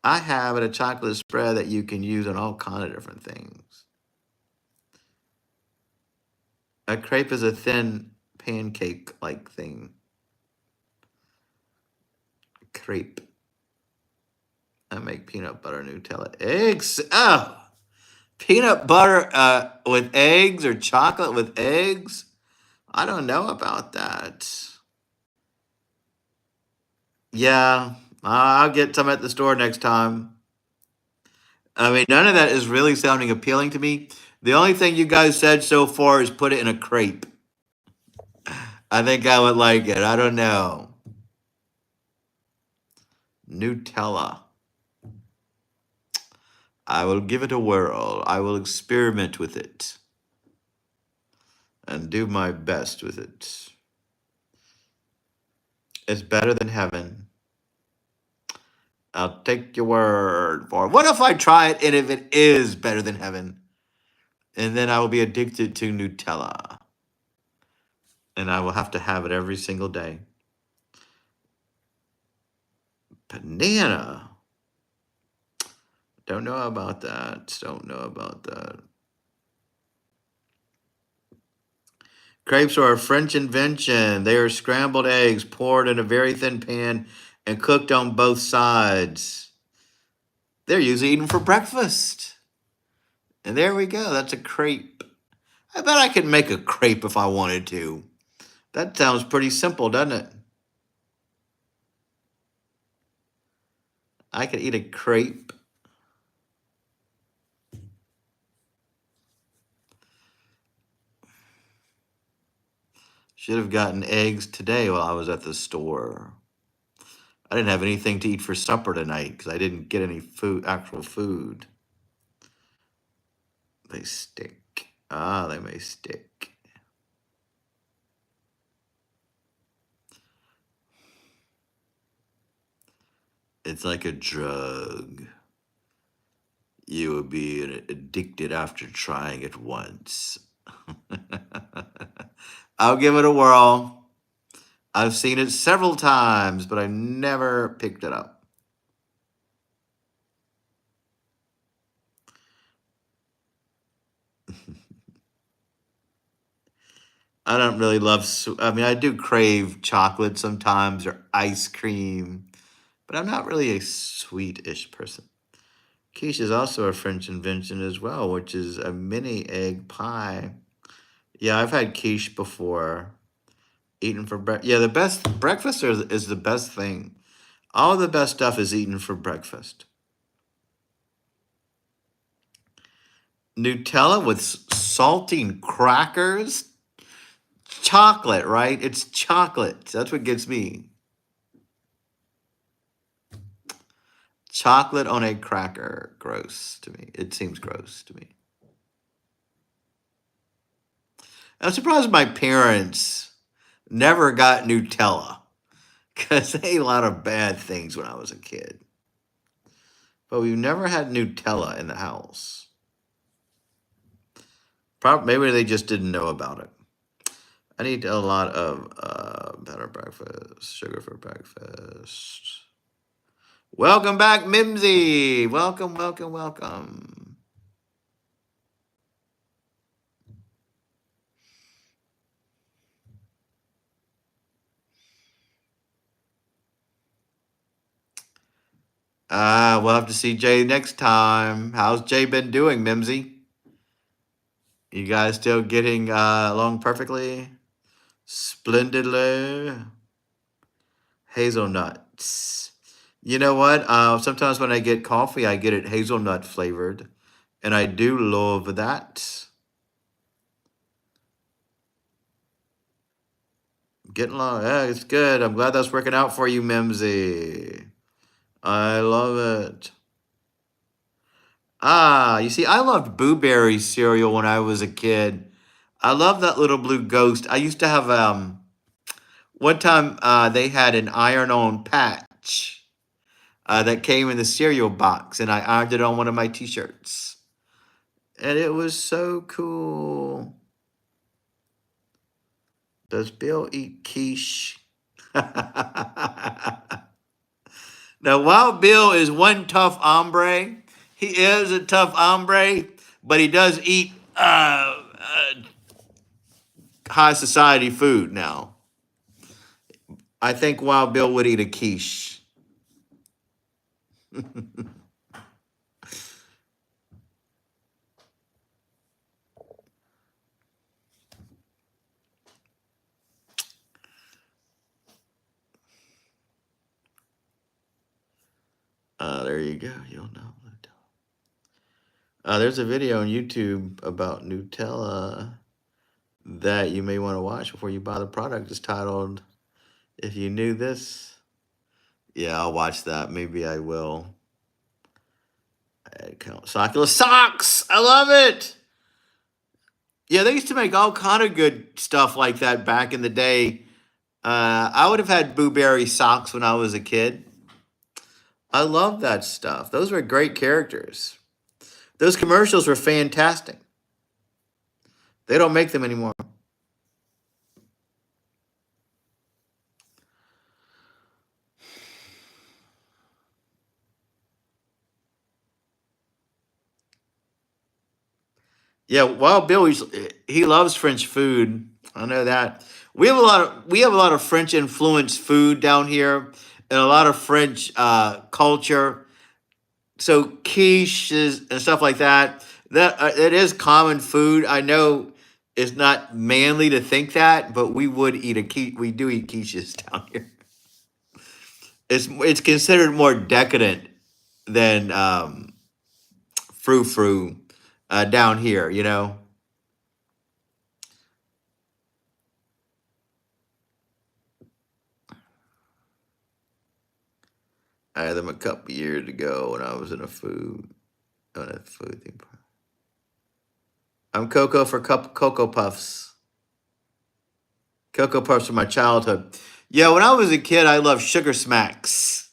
I have it a chocolate spread that you can use on all kind of different things. A crepe is a thin pancake-like thing. Crepe. I make peanut butter, Nutella, eggs. Oh, peanut butter with eggs or chocolate with eggs? I don't know about that. Yeah, I'll get some at the store next time. I mean, none of that is really sounding appealing to me. The only thing you guys said so far is put it in a crepe. I think I would like it. I don't know. Nutella. I will give it a whirl. I will experiment with it and do my best with it. It's better than heaven. I'll take your word for it. What if I try it and if it is better than heaven? And then I will be addicted to Nutella. And I will have to have it every single day. Banana. Don't know about that. Don't know about that. Crepes are a French invention. They are scrambled eggs poured in a very thin pan and cooked on both sides. They're usually eaten for breakfast. And there we go. That's a crepe. I bet I could make a crepe if I wanted to. That sounds pretty simple, doesn't it? I could eat a crepe. Should have gotten eggs today while I was at the store. I didn't have anything to eat for supper tonight because I didn't get any food, actual food. They stick. Ah, they may stick. It's like a drug. You will be addicted after trying it once. I'll give it a whirl. I've seen it several times, but I never picked it up. I don't really love, I mean, I do crave chocolate sometimes or ice cream, but I'm not really a sweet-ish person. Quiche is also a French invention as well, which is a mini egg pie. Yeah, I've had quiche before. Eaten for breakfast. Yeah, the best breakfast is the best thing. All the best stuff is eaten for breakfast. Nutella with saltine crackers? Chocolate, right? It's chocolate. That's what gets me. Chocolate on a cracker. Gross to me. It seems gross to me. I'm surprised my parents never got Nutella because they ate a lot of bad things when I was a kid. But we've never had Nutella in the house. Probably, maybe they just didn't know about it. I need a lot of better breakfast, sugar for breakfast. Welcome back, Mimsy. Welcome, welcome, welcome. We'll have to see Jay next time. How's Jay been doing, Mimsy? You guys still getting along perfectly? Splendidly. Hazelnuts. You know what? Sometimes when I get coffee, I get it hazelnut flavored. And I do love that. Getting along. Yeah, it's good. I'm glad that's working out for you, Mimsy. I love it. Ah, you see, I loved Blueberry cereal when I was a kid. I love that little blue ghost. I used to have one time they had an iron-on patch that came in the cereal box, and I ironed it on one of my t-shirts. And it was so cool. Does Bill eat quiche? Now, Wild Bill is one tough hombre. He is a tough hombre, but he does eat high society food now. I think Wild Bill would eat a quiche. There you go. You'll know. There's a video on YouTube about Nutella that you may want to watch before you buy the product. It's titled "If You Knew This." Yeah, I'll watch that. Maybe I will. Soculus socks. I love it. Yeah, they used to make all kind of good stuff like that back in the day. I would have had Blueberry socks when I was a kid. I love that stuff. Those were great characters. Those commercials were fantastic. They don't make them anymore. Yeah, Wild Bill, he loves French food. I know that. We have a lot of French influenced food down here, and a lot of French culture. So quiches and stuff like that. That it is common food. I know it's not manly to think that, but we would eat a quiche. We do eat quiches down here. It's considered more decadent than frou frou down here. You know. I had them a couple years ago when I was in a food on a food thing. I'm Coco for Cocoa Puffs. Cocoa Puffs from my childhood. Yeah, when I was a kid, I loved Sugar Smacks.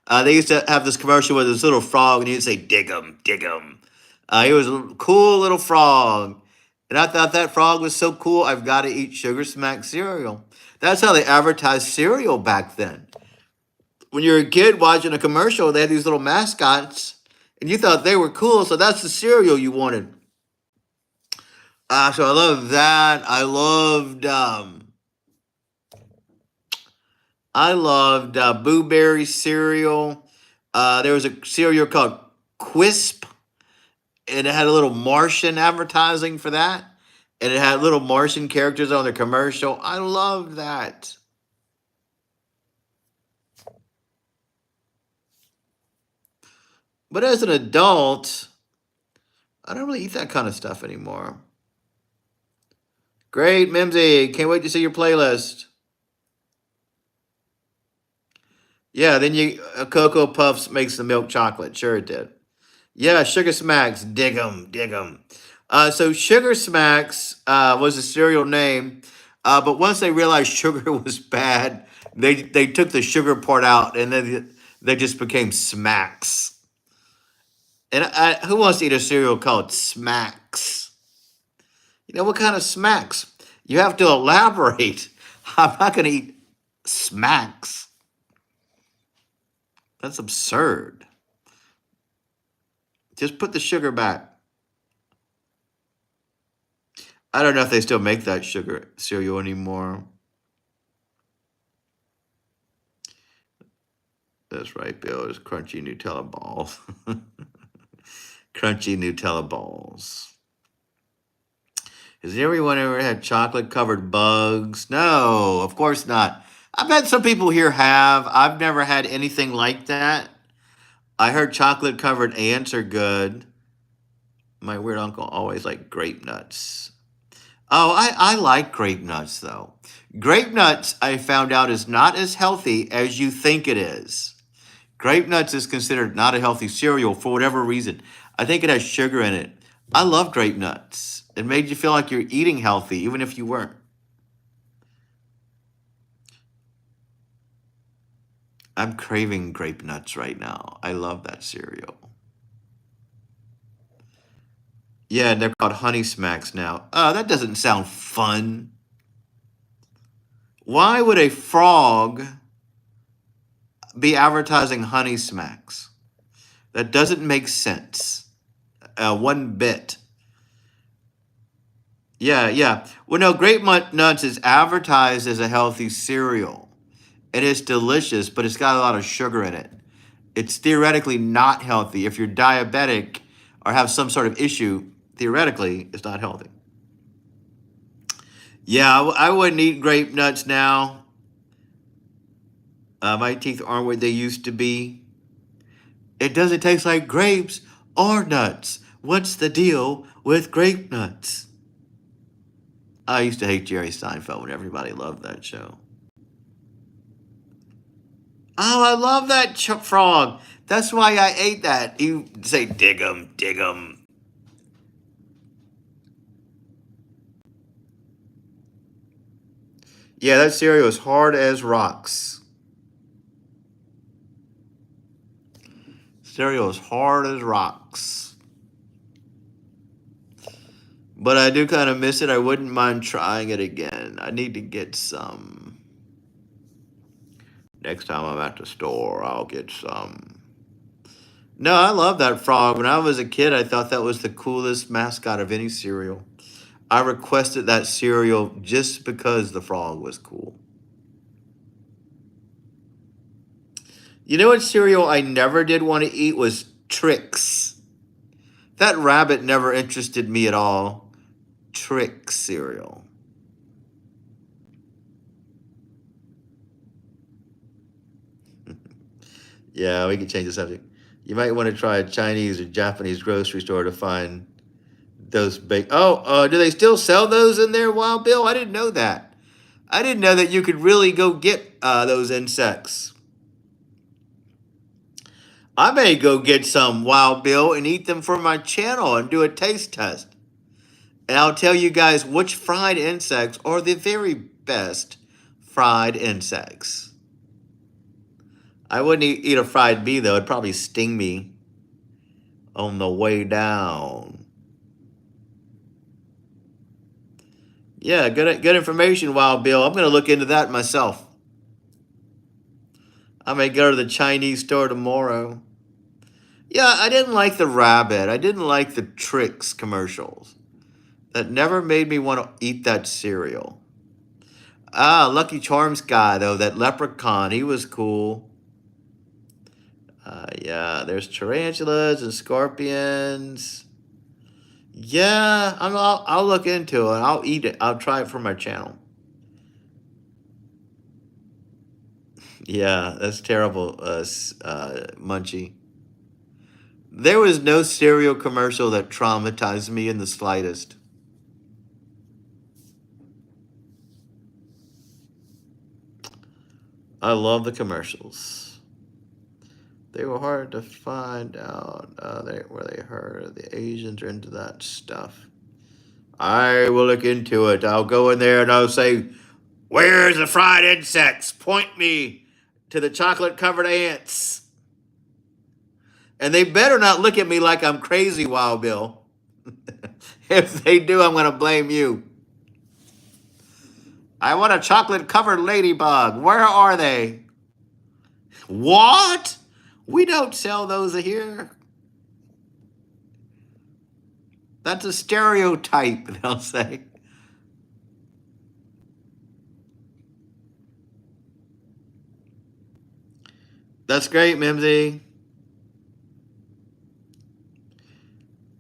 They used to have this commercial with this little frog, and he'd say, "Dig 'em, dig 'em." He was a cool little frog, and I thought that frog was so cool. I've got to eat Sugar Smack cereal. That's how they advertised cereal back then. When you're a kid watching a commercial, they had these little mascots, and you thought they were cool, so that's the cereal you wanted. So I love that. I loved Blueberry cereal. There was a cereal called Quisp, and it had a little Martian advertising for that, and it had little Martian characters on the commercial. I loved that. But as an adult, I don't really eat that kind of stuff anymore. Great, Mimsy. Can't wait to see your playlist. Yeah, then Cocoa Puffs makes the milk chocolate. Sure it did. Yeah, Sugar Smacks, dig 'em, dig 'em. So Sugar Smacks was a cereal name, but once they realized sugar was bad, they took the sugar part out, and then they just became Smacks. And who wants to eat a cereal called Smacks? You know what kind of Smacks? You have to elaborate. I'm not going to eat Smacks. That's absurd. Just put the sugar back. I don't know if they still make that sugar cereal anymore. That's right, Bill. It's crunchy Nutella balls. Crunchy Nutella balls. Has everyone ever had chocolate covered bugs? No, of course not. I bet some people here have. I've never had anything like that. I heard chocolate covered ants are good. My weird uncle always liked grape nuts. Oh, I like grape nuts though. Grape nuts, I found out, is not as healthy as you think it is. Grape nuts is considered not a healthy cereal for whatever reason. I think it has sugar in it. I love grape nuts. It made you feel like you're eating healthy, even if you weren't. I'm craving grape nuts right now. I love that cereal. Yeah, they're called Honey Smacks now. That doesn't sound fun. Why would a frog be advertising Honey Smacks? That doesn't make sense. One bit. Yeah, yeah. Well, no, Grape Nuts is advertised as a healthy cereal. And it's delicious, but it's got a lot of sugar in it. It's theoretically not healthy. If you're diabetic or have some sort of issue, theoretically, it's not healthy. Yeah, I wouldn't eat grape nuts now. My teeth aren't what they used to be. It doesn't taste like grapes or nuts. What's the deal with grape nuts? I used to hate Jerry Seinfeld when everybody loved that show. Oh, I love that frog. That's why I ate that. You say, dig 'em, dig 'em. Yeah, that cereal is hard as rocks. Cereal is hard as rocks. But I do kind of miss it. I wouldn't mind trying it again. I need to get some. Next time I'm at the store, I'll get some. No, I love that frog. When I was a kid, I thought that was the coolest mascot of any cereal. I requested that cereal just because the frog was cool. You know what cereal I never did want to eat was Trix. That rabbit never interested me at all. Trix cereal. Yeah, we can change the subject. You might want to try a Chinese or Japanese grocery store to find those big. Oh, do they still sell those in there, Wild Bill? I didn't know that. I didn't know that you could really go get those insects. I may go get some, Wild Bill, and eat them for my channel and do a taste test. And I'll tell you guys which fried insects are the very best fried insects. I wouldn't eat a fried bee, though. It'd probably sting me on the way down. Yeah, good information, Wild Bill. I'm going to look into that myself. I may go to the Chinese store tomorrow. Yeah, I didn't like the rabbit. I didn't like the Trix commercials. That never made me want to eat that cereal. Ah, Lucky Charms guy, though, that leprechaun, he was cool. Yeah, there's tarantulas and scorpions. Yeah, I'll look into it. I'll eat it. I'll try it for my channel. Yeah, that's terrible, Munchie. There was no cereal commercial that traumatized me in the slightest. I love the commercials. They were hard to find out where they heard the Asians are into that stuff. I will look into it. I'll go in there and I'll say, "Where's the fried insects? Point me to the chocolate covered ants." And they better not look at me like I'm crazy, Wild Bill. If they do, I'm going to blame you. I want a chocolate covered ladybug. Where are they? What? We don't sell those here. That's a stereotype, they'll say. That's great, Mimsy.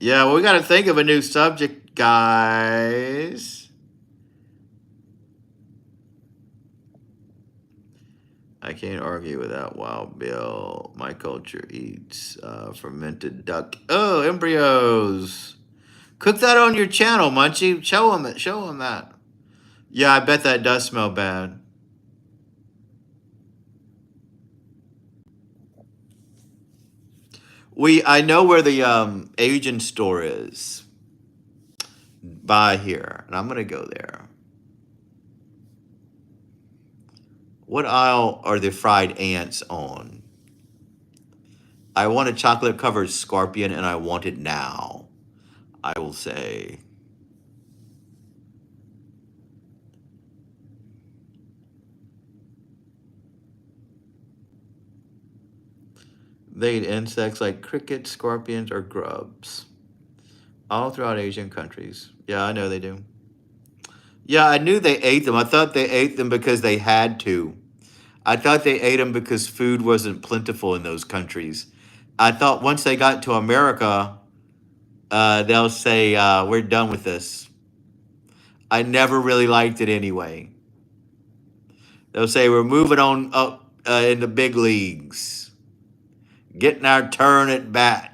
Yeah, well, we got to think of a new subject, guys. I can't argue with that, Wild Bill. My culture eats fermented duck. Oh, embryos. Cook that on your channel, Munchie. Show them it. Show them that. Yeah, I bet that does smell bad. I know where the Asian store is by here, and I'm gonna go there. What aisle are the fried ants on? I want a chocolate covered scorpion, and I want it now. I will say. They eat insects like crickets, scorpions, or grubs. All throughout Asian countries. Yeah, I know they do. Yeah, I knew they ate them. I thought they ate them because they had to. I thought they ate them because food wasn't plentiful in those countries. I thought once they got to America, they'll say, we're done with this. I never really liked it anyway. They'll say, we're moving on up in the big leagues, getting our turn at bat.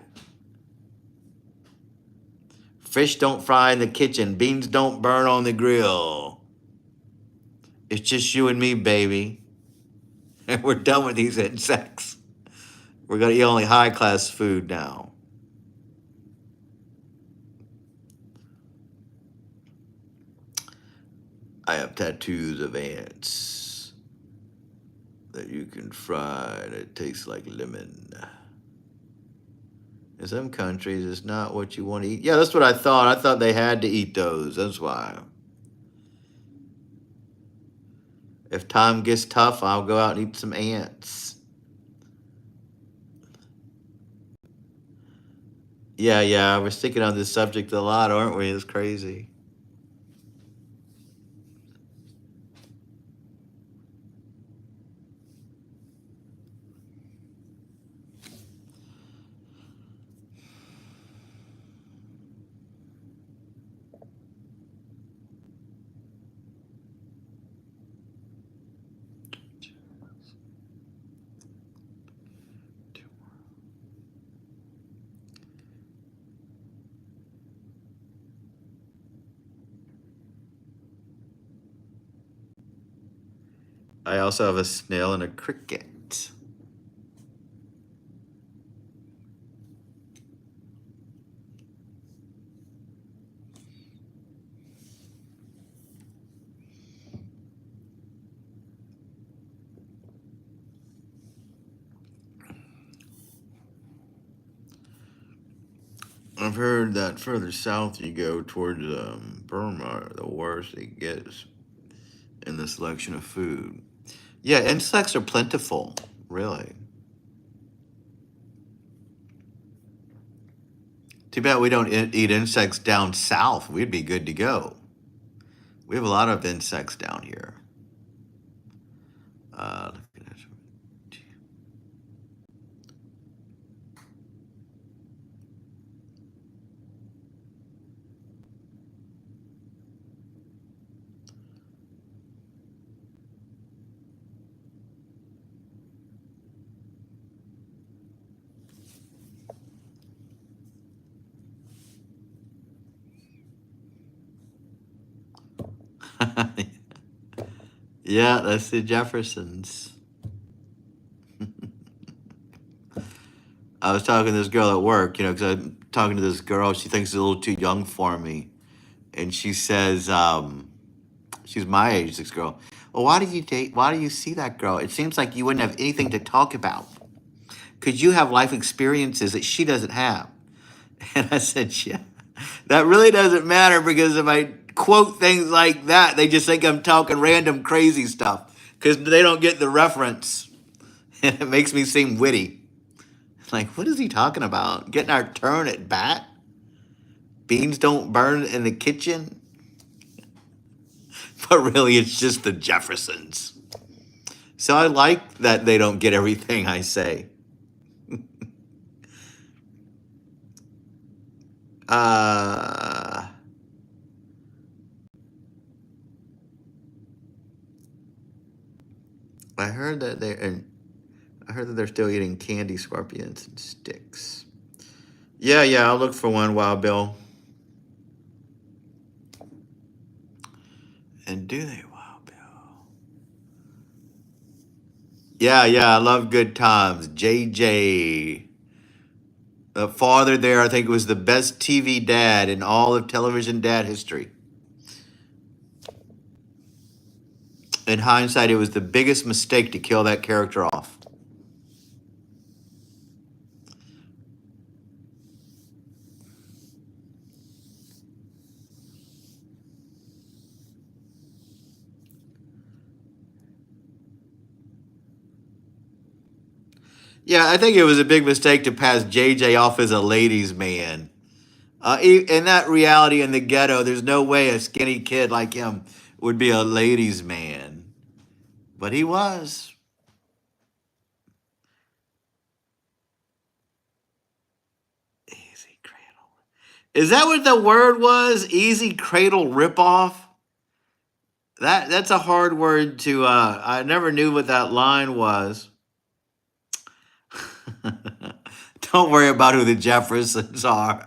Fish don't fry in the kitchen, beans don't burn on the grill. It's just you and me, baby. And we're done with these insects. We're going to eat only high class food now. I have tattoos of ants that you can fry that tastes like lemon. In some countries, it's not what you want to eat. Yeah, that's what I thought. I thought they had to eat those. That's why. If time gets tough, I'll go out and eat some ants. Yeah, we're sticking on this subject a lot, aren't we? It's crazy. I also have a snail and a cricket. I've heard that further south you go towards Burma, the worse it gets in the selection of food. Yeah, insects are plentiful, really. Too bad we don't eat insects down south. We'd be good to go. We have a lot of insects down here. Look at this. Yeah, that's the Jeffersons. I was talking to this girl at work, because I'm talking to this girl. She thinks she's a little too young for me. And she says, she's my age, this girl. Well, why do you see that girl? It seems like you wouldn't have anything to talk about. Because you have life experiences that she doesn't have. And I said, yeah, that really doesn't matter because if I quote things like that, they just think I'm talking random crazy stuff because they don't get the reference. And it makes me seem witty. Like, what is he talking about? Getting our turn at bat? Beans don't burn in the kitchen? But really, it's just the Jeffersons. So I like that they don't get everything I say. I heard that they're still eating candy scorpions and sticks. Yeah, I'll look for one, Wild Bill. And do they, Wild Bill? Yeah, I love good times. JJ. The father there, I think, was the best TV dad in all of television dad history. In hindsight, it was the biggest mistake to kill that character off. Yeah, I think it was a big mistake to pass JJ off as a ladies' man. In that reality in the ghetto, there's no way a skinny kid like him would be a ladies' man. But he was. Easy cradle. Is that what the word was? Easy cradle ripoff? That's a hard word to I never knew what that line was. Don't worry about who the Jeffersons are.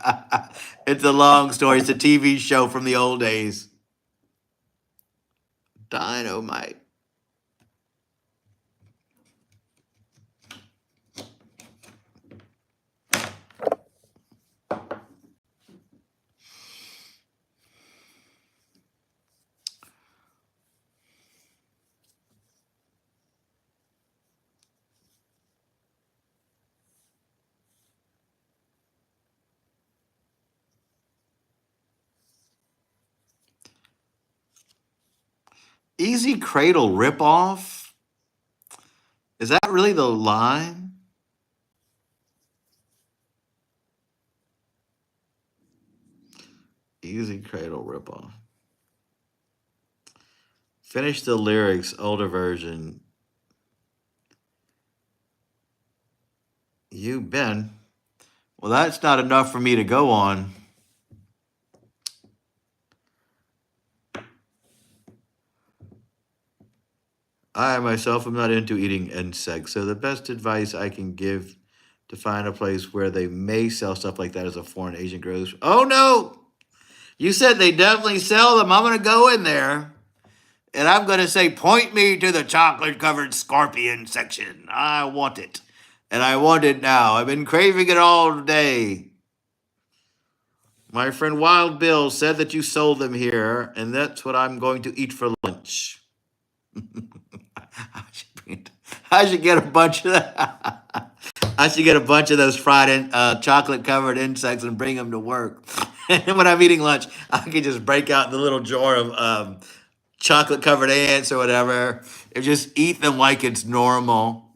It's a long story. It's a TV show from the old days. Dynamite. Easy cradle ripoff? Is that really the line? Easy cradle ripoff. Finish the lyrics, older version. You been. Well, that's not enough for me to go on. I myself am not into eating insects, so the best advice I can give to find a place where they may sell stuff like that is a foreign Asian grocery. Oh no! You said they definitely sell them. I'm gonna go in there and I'm gonna say, point me to the chocolate covered scorpion section. I want it. And I want it now. I've been craving it all day. My friend Wild Bill said that you sold them here, and that's what I'm going to eat for lunch. I should get a bunch of that. I should get a bunch of those fried chocolate covered insects and bring them to work. And when I'm eating lunch, I can just break out the little jar of chocolate covered ants or whatever and just eat them like it's normal.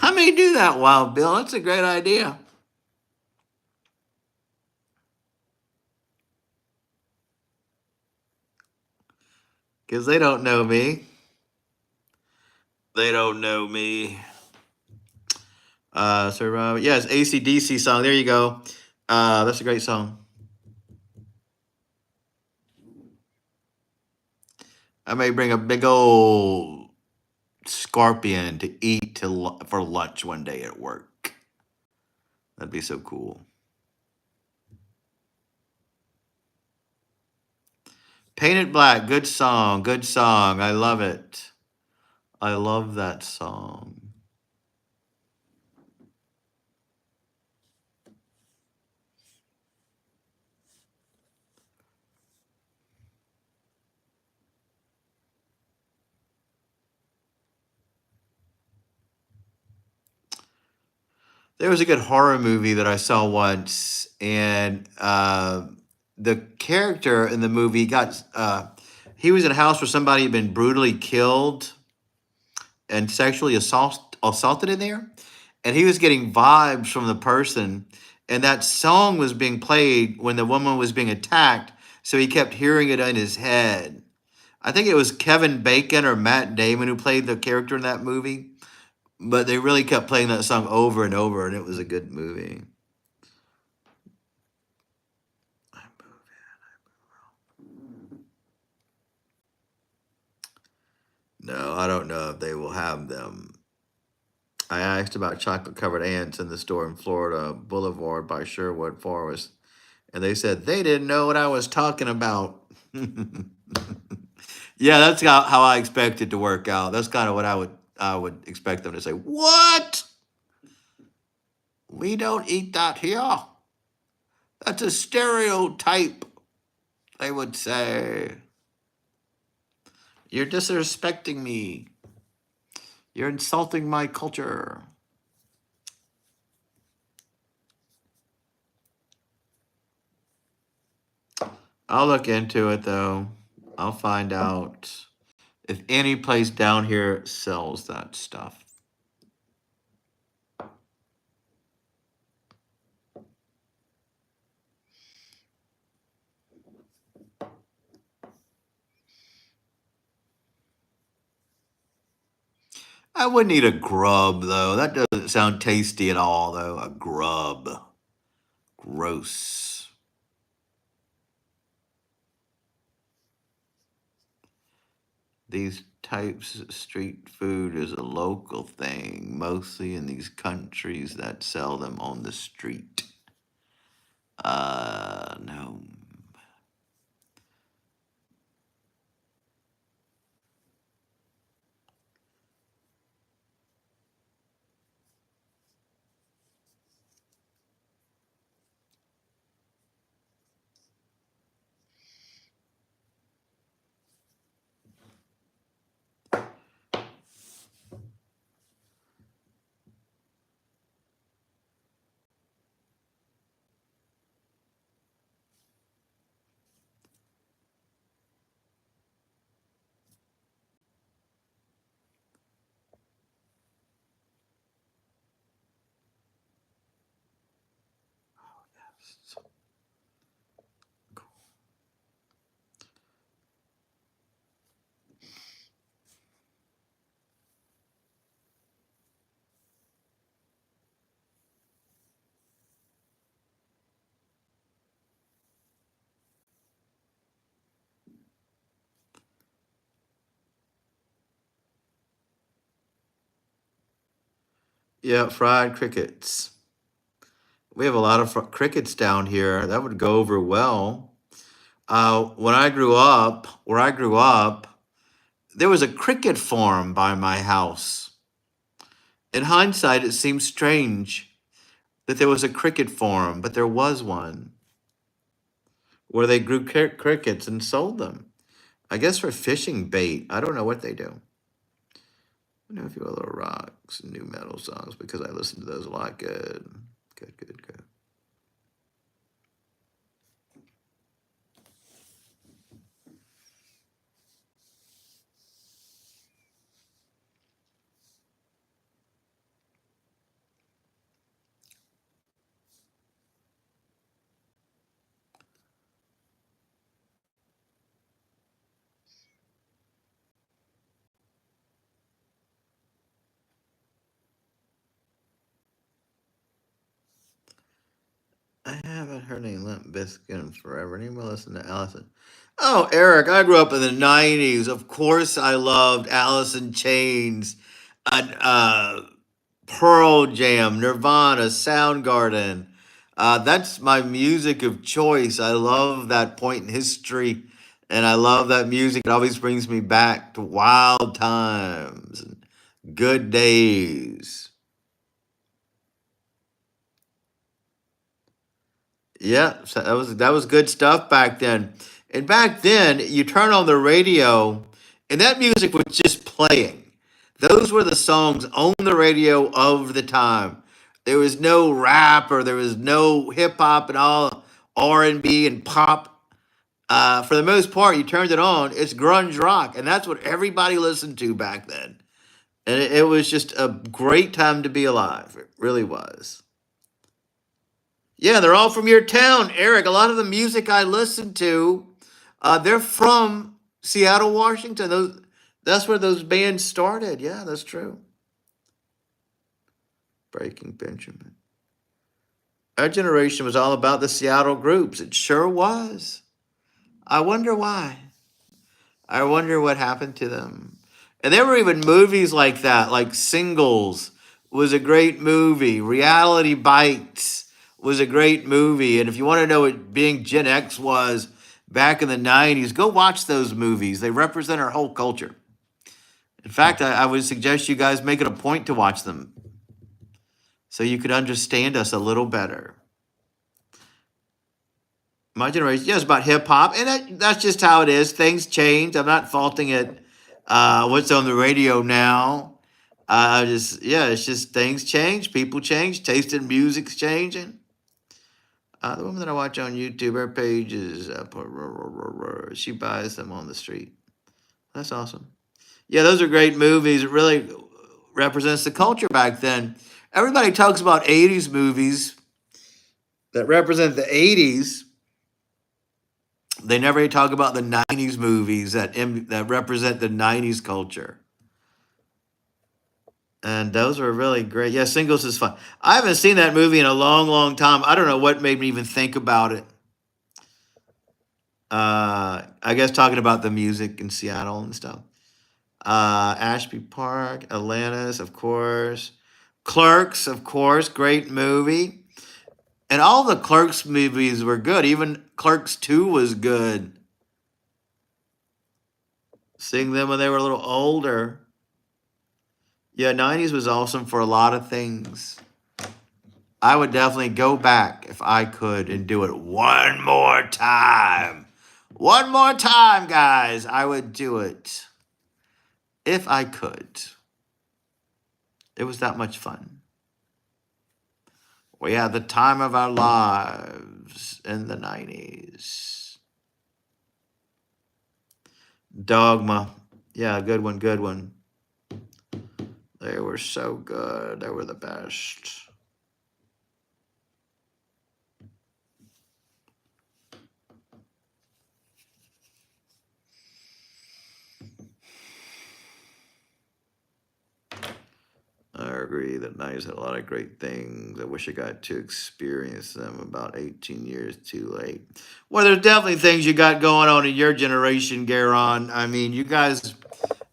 I may do that, Wild Bill. That's a great idea. Because they don't know me. They don't know me. Yes, AC/DC song. There you go. That's a great song. I may bring a big old scorpion to eat for lunch one day at work. That'd be so cool. Painted Black, good song, good song. I love it. I love that song. There was a good horror movie that I saw once, and the character in the movie he was in a house where somebody had been brutally killed and sexually assaulted in there, and he was getting vibes from the person, and that song was being played when the woman was being attacked, so he kept hearing it in his head. I think it was Kevin Bacon or Matt Damon who played the character in that movie, but they really kept playing that song over and over, and it was a good movie. No, I don't know if they will have them. I asked about chocolate covered ants in the store in Florida Boulevard by Sherwood Forest, and they said they didn't know what I was talking about. Yeah, that's how I expect it to work out. That's kind of what I would expect them to say. What? We don't eat that here. That's a stereotype, they would say. You're disrespecting me. You're insulting my culture. I'll look into it though. I'll find out if any place down here sells that stuff. I wouldn't eat a grub though. That doesn't sound tasty at all though. A grub. Gross. These types of street food is a local thing, mostly in these countries that sell them on the street. No. Yeah, fried crickets. We have a lot of crickets down here. That would go over well. When I grew up, where I grew up, there was a cricket farm by my house. In hindsight, it seems strange that there was a cricket farm, but there was one where they grew crickets and sold them. I guess for fishing bait. I don't know what they do. I know a few other rocks and new metal songs because I listen to those a lot. Good. Good, good, good. I haven't heard any Limp Bizkit in forever. Anyone listen to Allison? Oh, Eric, I grew up in the 90s. Of course, I loved Alice in Chains, uh, Pearl Jam, Nirvana, Soundgarden. That's my music of choice. I love that point in history, and I love that music. It always brings me back to wild times and good days. Yeah, so that was good stuff back then. And back then, you turn on the radio, and that music was just playing. Those were the songs on the radio of the time. There was no rap or there was no hip hop and all R&B and pop. For the most part, you turned it on, it's grunge rock, and that's what everybody listened to back then. And it was just a great time to be alive. It really was. Yeah, they're all from your town, Eric. A lot of the music I listen to, they're from Seattle, Washington. That's where those bands started. Yeah, that's true. Breaking Benjamin. Our generation was all about the Seattle groups. It sure was. I wonder why. I wonder what happened to them. And there were even movies like that, like Singles was a great movie. Reality Bites was a great movie. And if you want to know what being Gen X was back in the 90s, go watch those movies. They represent our whole culture. In fact, I would suggest you guys make it a point to watch them so you could understand us a little better. My generation, yeah, it's about hip hop, and that's just how it is. Things change. I'm not faulting it. What's on the radio now? Just yeah, it's just things change. People change. Taste in music's changing. The woman that I watch on YouTube, her page is she buys them on the street. That's awesome. Yeah, those are great movies. It really represents the culture back then. Everybody talks about '80s movies that represent the '80s. They never talk about the '90s movies that represent the '90s culture. And those were really great. Yeah, Singles is fun. I haven't seen that movie in a long, long time. I don't know what made me even think about it. I guess talking about the music in Seattle and stuff. Ashby Park, Atlantis, of course. Clerks, of course, great movie. And all the Clerks movies were good. Even Clerks 2 was good. Seeing them when they were a little older. Yeah, 90s was awesome for a lot of things. I would definitely go back if I could and do it one more time. One more time, guys. I would do it if I could. It was that much fun. We had the time of our lives in the 90s. Dogma. Yeah, good one, good one. They were so good. They were the best. I agree that 90s had a lot of great things. I wish I got to experience them about 18 years too late. Well, there's definitely things you got going on in your generation, Garon. I mean, you guys,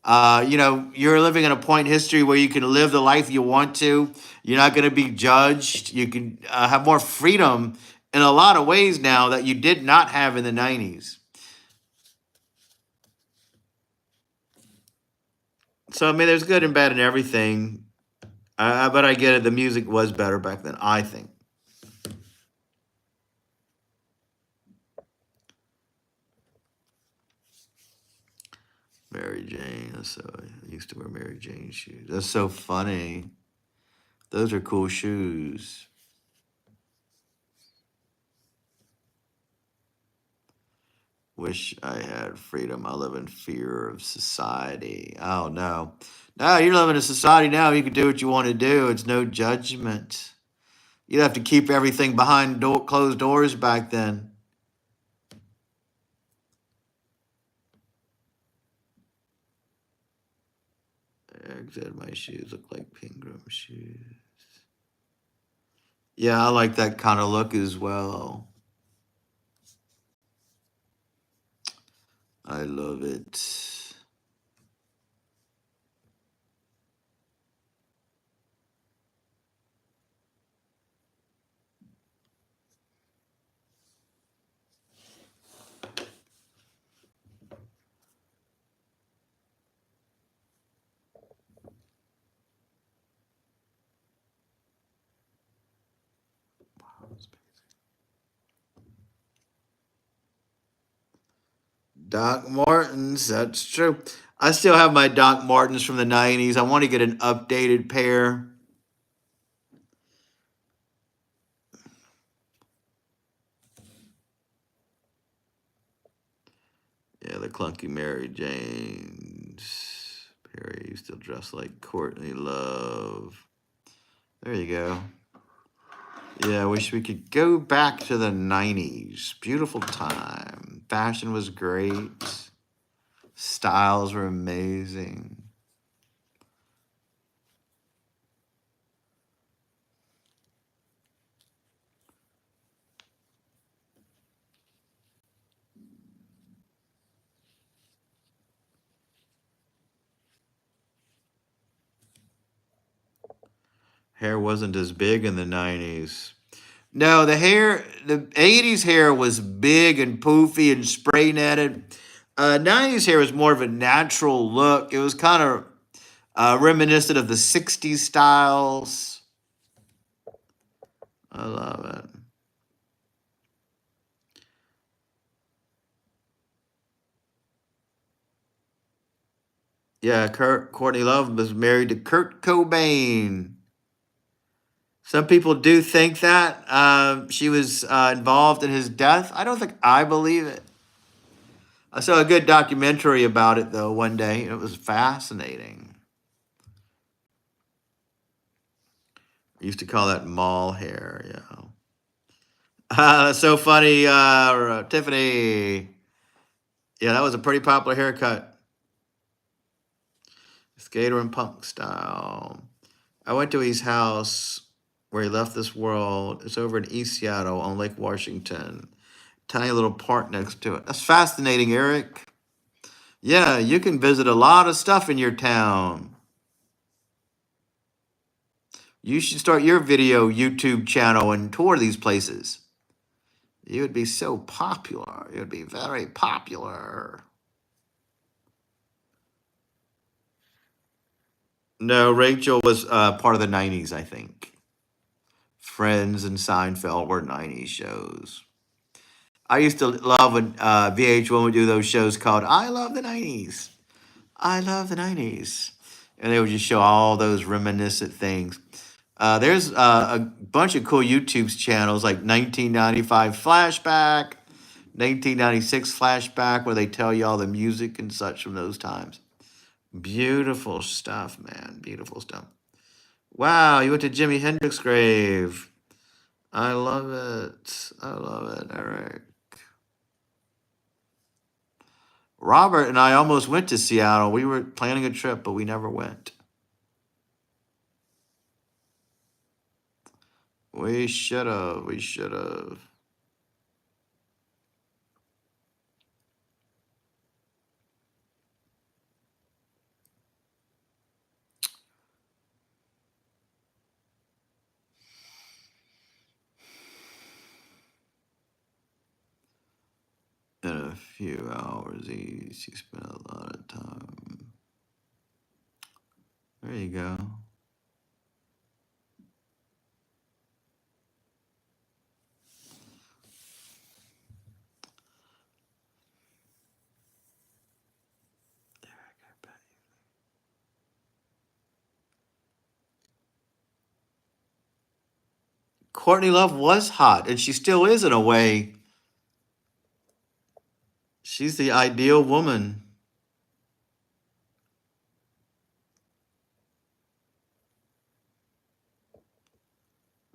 you're living in a point in history where you can live the life you want to. You're not going to be judged. You can have more freedom in a lot of ways now that you did not have in the 90s. So, I mean, there's good and bad in everything. But I get it. The music was better back then, I think. Mary Jane. So I used to wear Mary Jane shoes. That's so funny. Those are cool shoes. Wish I had freedom. I live in fear of society. Oh no. No, you're living in a society now. You can do what you want to do. It's no judgment. You'd have to keep everything behind closed doors back then. I said my shoes look like Pingram shoes. Yeah, I like that kind of look as well. I love it. Doc Martens, that's true. I still have my Doc Martens from the 90s. I want to get an updated pair. Yeah, the clunky Mary Janes. Perry used to dress like Courtney Love. There you go. Yeah, I wish we could go back to the 90s. Beautiful time. Fashion was great. Styles were amazing. Hair wasn't as big in the 90s. No, the 80s hair was big and poofy and spray netted. 90s hair was more of a natural look. It was kind of reminiscent of the 60s styles. I love it. Yeah, Courtney Love was married to Kurt Cobain. Some people do think that she was involved in his death. I don't think I believe it. I saw a good documentary about it though one day. It was fascinating. I used to call that mall hair. Yeah, that's so funny, Tiffany. Yeah, that was a pretty popular haircut. Skater and punk style. I went to his house where he left this world. It's over in East Seattle on Lake Washington. Tiny little park next to it. That's fascinating, Eric. Yeah, you can visit a lot of stuff in your town. You should start your video YouTube channel and tour these places. You would be so popular. You would be very popular. No, Rachel was part of the 90s, I think. Friends and Seinfeld were 90s shows. I used to love when VH1 would do those shows called I Love the 90s. I love the 90s. And they would just show all those reminiscent things. There's a bunch of cool YouTube channels like 1995 Flashback, 1996 Flashback, where they tell you all the music and such from those times. Beautiful stuff, man. Beautiful stuff. Wow, you went to Jimi Hendrix's grave. I love it. I love it, Eric. Robert and I almost went to Seattle. We were planning a trip, but we never went. We should have. We should have. In a few hours each, you spent a lot of time. There you go. Courtney Love was hot, and she still is in a way. She's the ideal woman.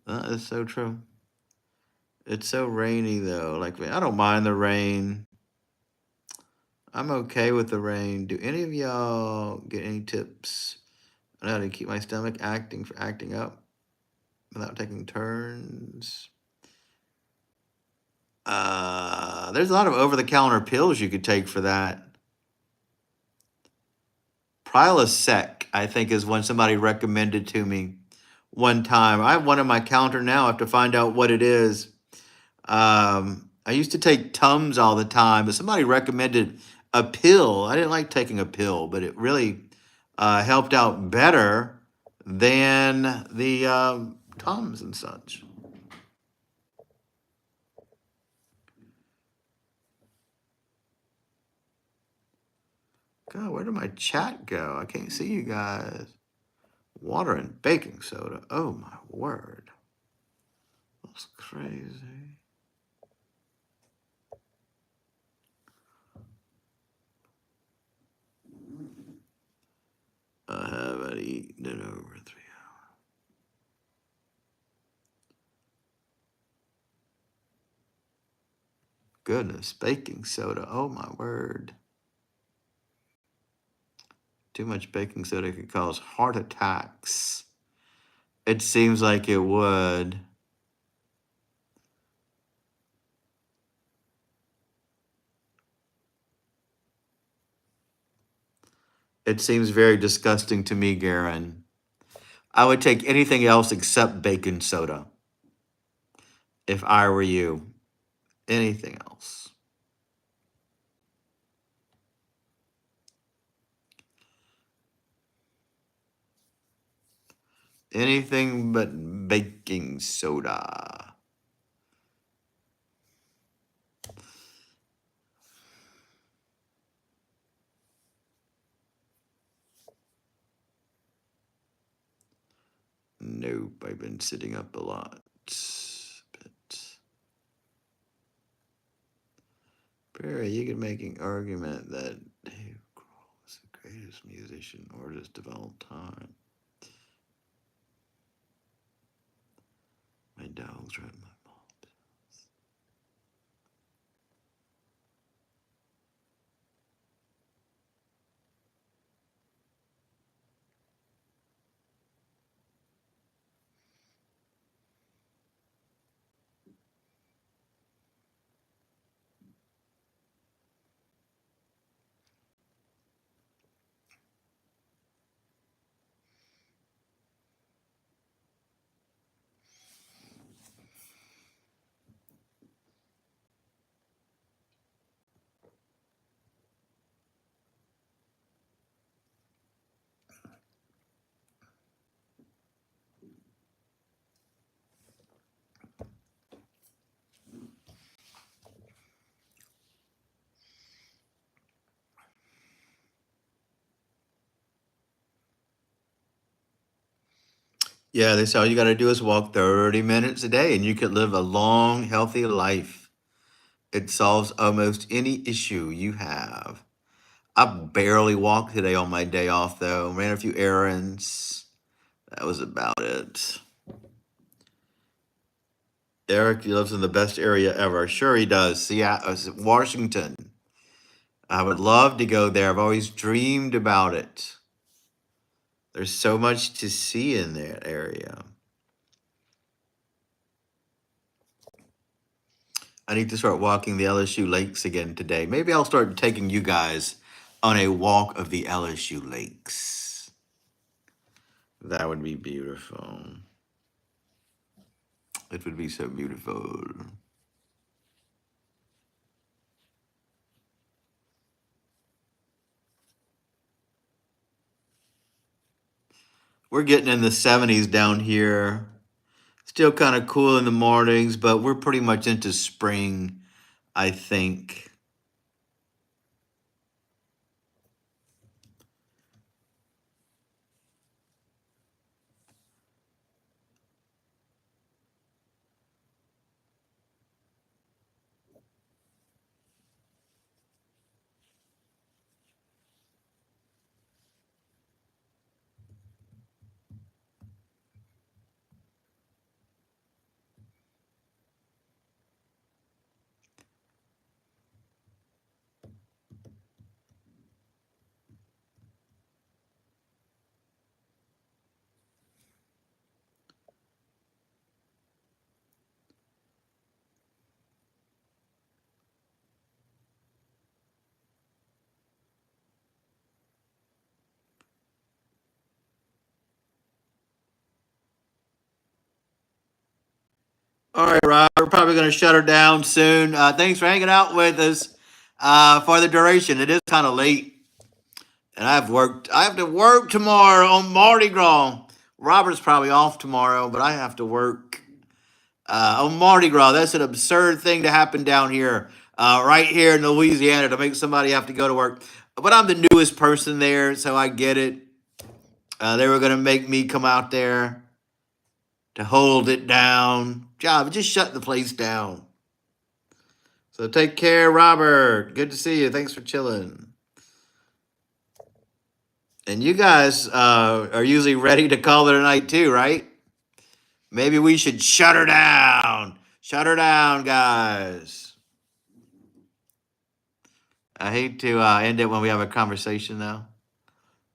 That is so true. It's so rainy though. Like I don't mind the rain. I'm okay with the rain. Do any of y'all get any tips on how to keep my stomach acting up without taking turns? There's a lot of over-the-counter pills you could take for that. Prilosec, I think, is one somebody recommended to me one time. I have one on my counter now. I have to find out what it is. I used to take Tums all the time, but somebody recommended a pill. I didn't like taking a pill, but it really helped out better than the Tums and such. God, where did my chat go? I can't see you guys. Water and baking soda. Oh my word. That's crazy. I haven't eaten in over 3 hours. Goodness, baking soda. Oh my word. Too much baking soda could cause heart attacks. It seems like it would. It seems very disgusting to me, Garen. I would take anything else except baking soda if I were you. Anything else. Anything but baking soda. Nope, I've been sitting up a lot. But Barry, you can make an argument that Dave Grohl is the greatest musician artist of all time. My dog's right in my mouth. Yeah, they say all you got to do is walk 30 minutes a day and you could live a long, healthy life. It solves almost any issue you have. I barely walked today on my day off, though. Ran a few errands. That was about it. Eric, he lives in the best area ever. Sure, he does. Seattle, Washington. I would love to go there. I've always dreamed about it. There's so much to see in that area. I need to start walking the LSU lakes again today. Maybe I'll start taking you guys on a walk of the LSU lakes. That would be beautiful. It would be so beautiful. We're getting in the 70s down here. Still kind of cool in the mornings, but we're pretty much into spring, I think. All right, Rob, we're probably going to shut her down soon. Thanks for hanging out with us for the duration. It is kind of late, and I have to work tomorrow on Mardi Gras. Robert's probably off tomorrow, but I have to work on Mardi Gras. That's an absurd thing to happen down here, right here in Louisiana, to make somebody have to go to work. But I'm the newest person there, so I get it. They were going to make me come out there to hold it down. Job, just shut the place down. So take care, Robert. Good to see you. Thanks for chilling. And you guys are usually ready to call it a night too, right? Maybe we should shut her down. Shut her down, guys. I hate to end it when we have a conversation, though.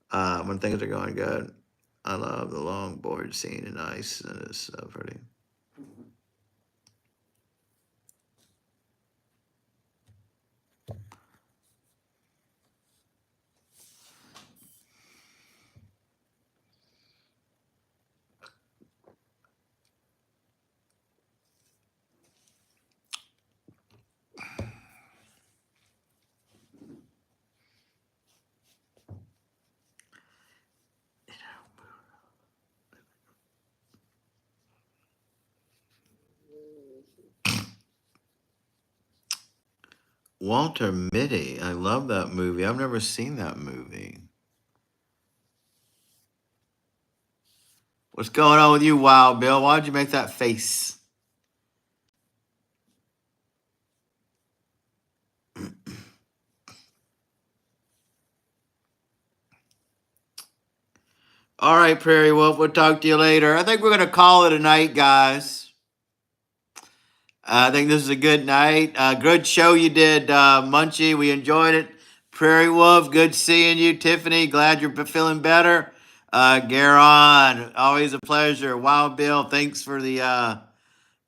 When things are going good. I love the longboard scene and ice, and it's so pretty. Walter Mitty. I love that movie. I've never seen that movie. What's going on with you, Wild Bill? Why'd you make that face? All right, Prairie Wolf. We'll talk to you later. I think we're going to call it a night, guys. I think this is a good night. Good show you did, Munchie. We enjoyed it. Prairie Wolf, good seeing you. Tiffany, glad you're feeling better. Garon, always a pleasure. Wild Bill, thanks for the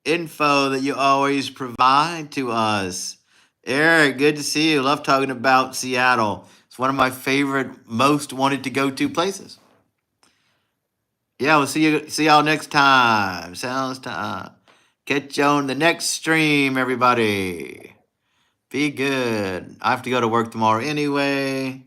info that you always provide to us. Eric, good to see you. Love talking about Seattle. It's one of my favorite, most wanted to go to places. Yeah, we'll see y'all next time. Sounds time. Catch you on the next stream, everybody. Be good. I have to go to work tomorrow anyway.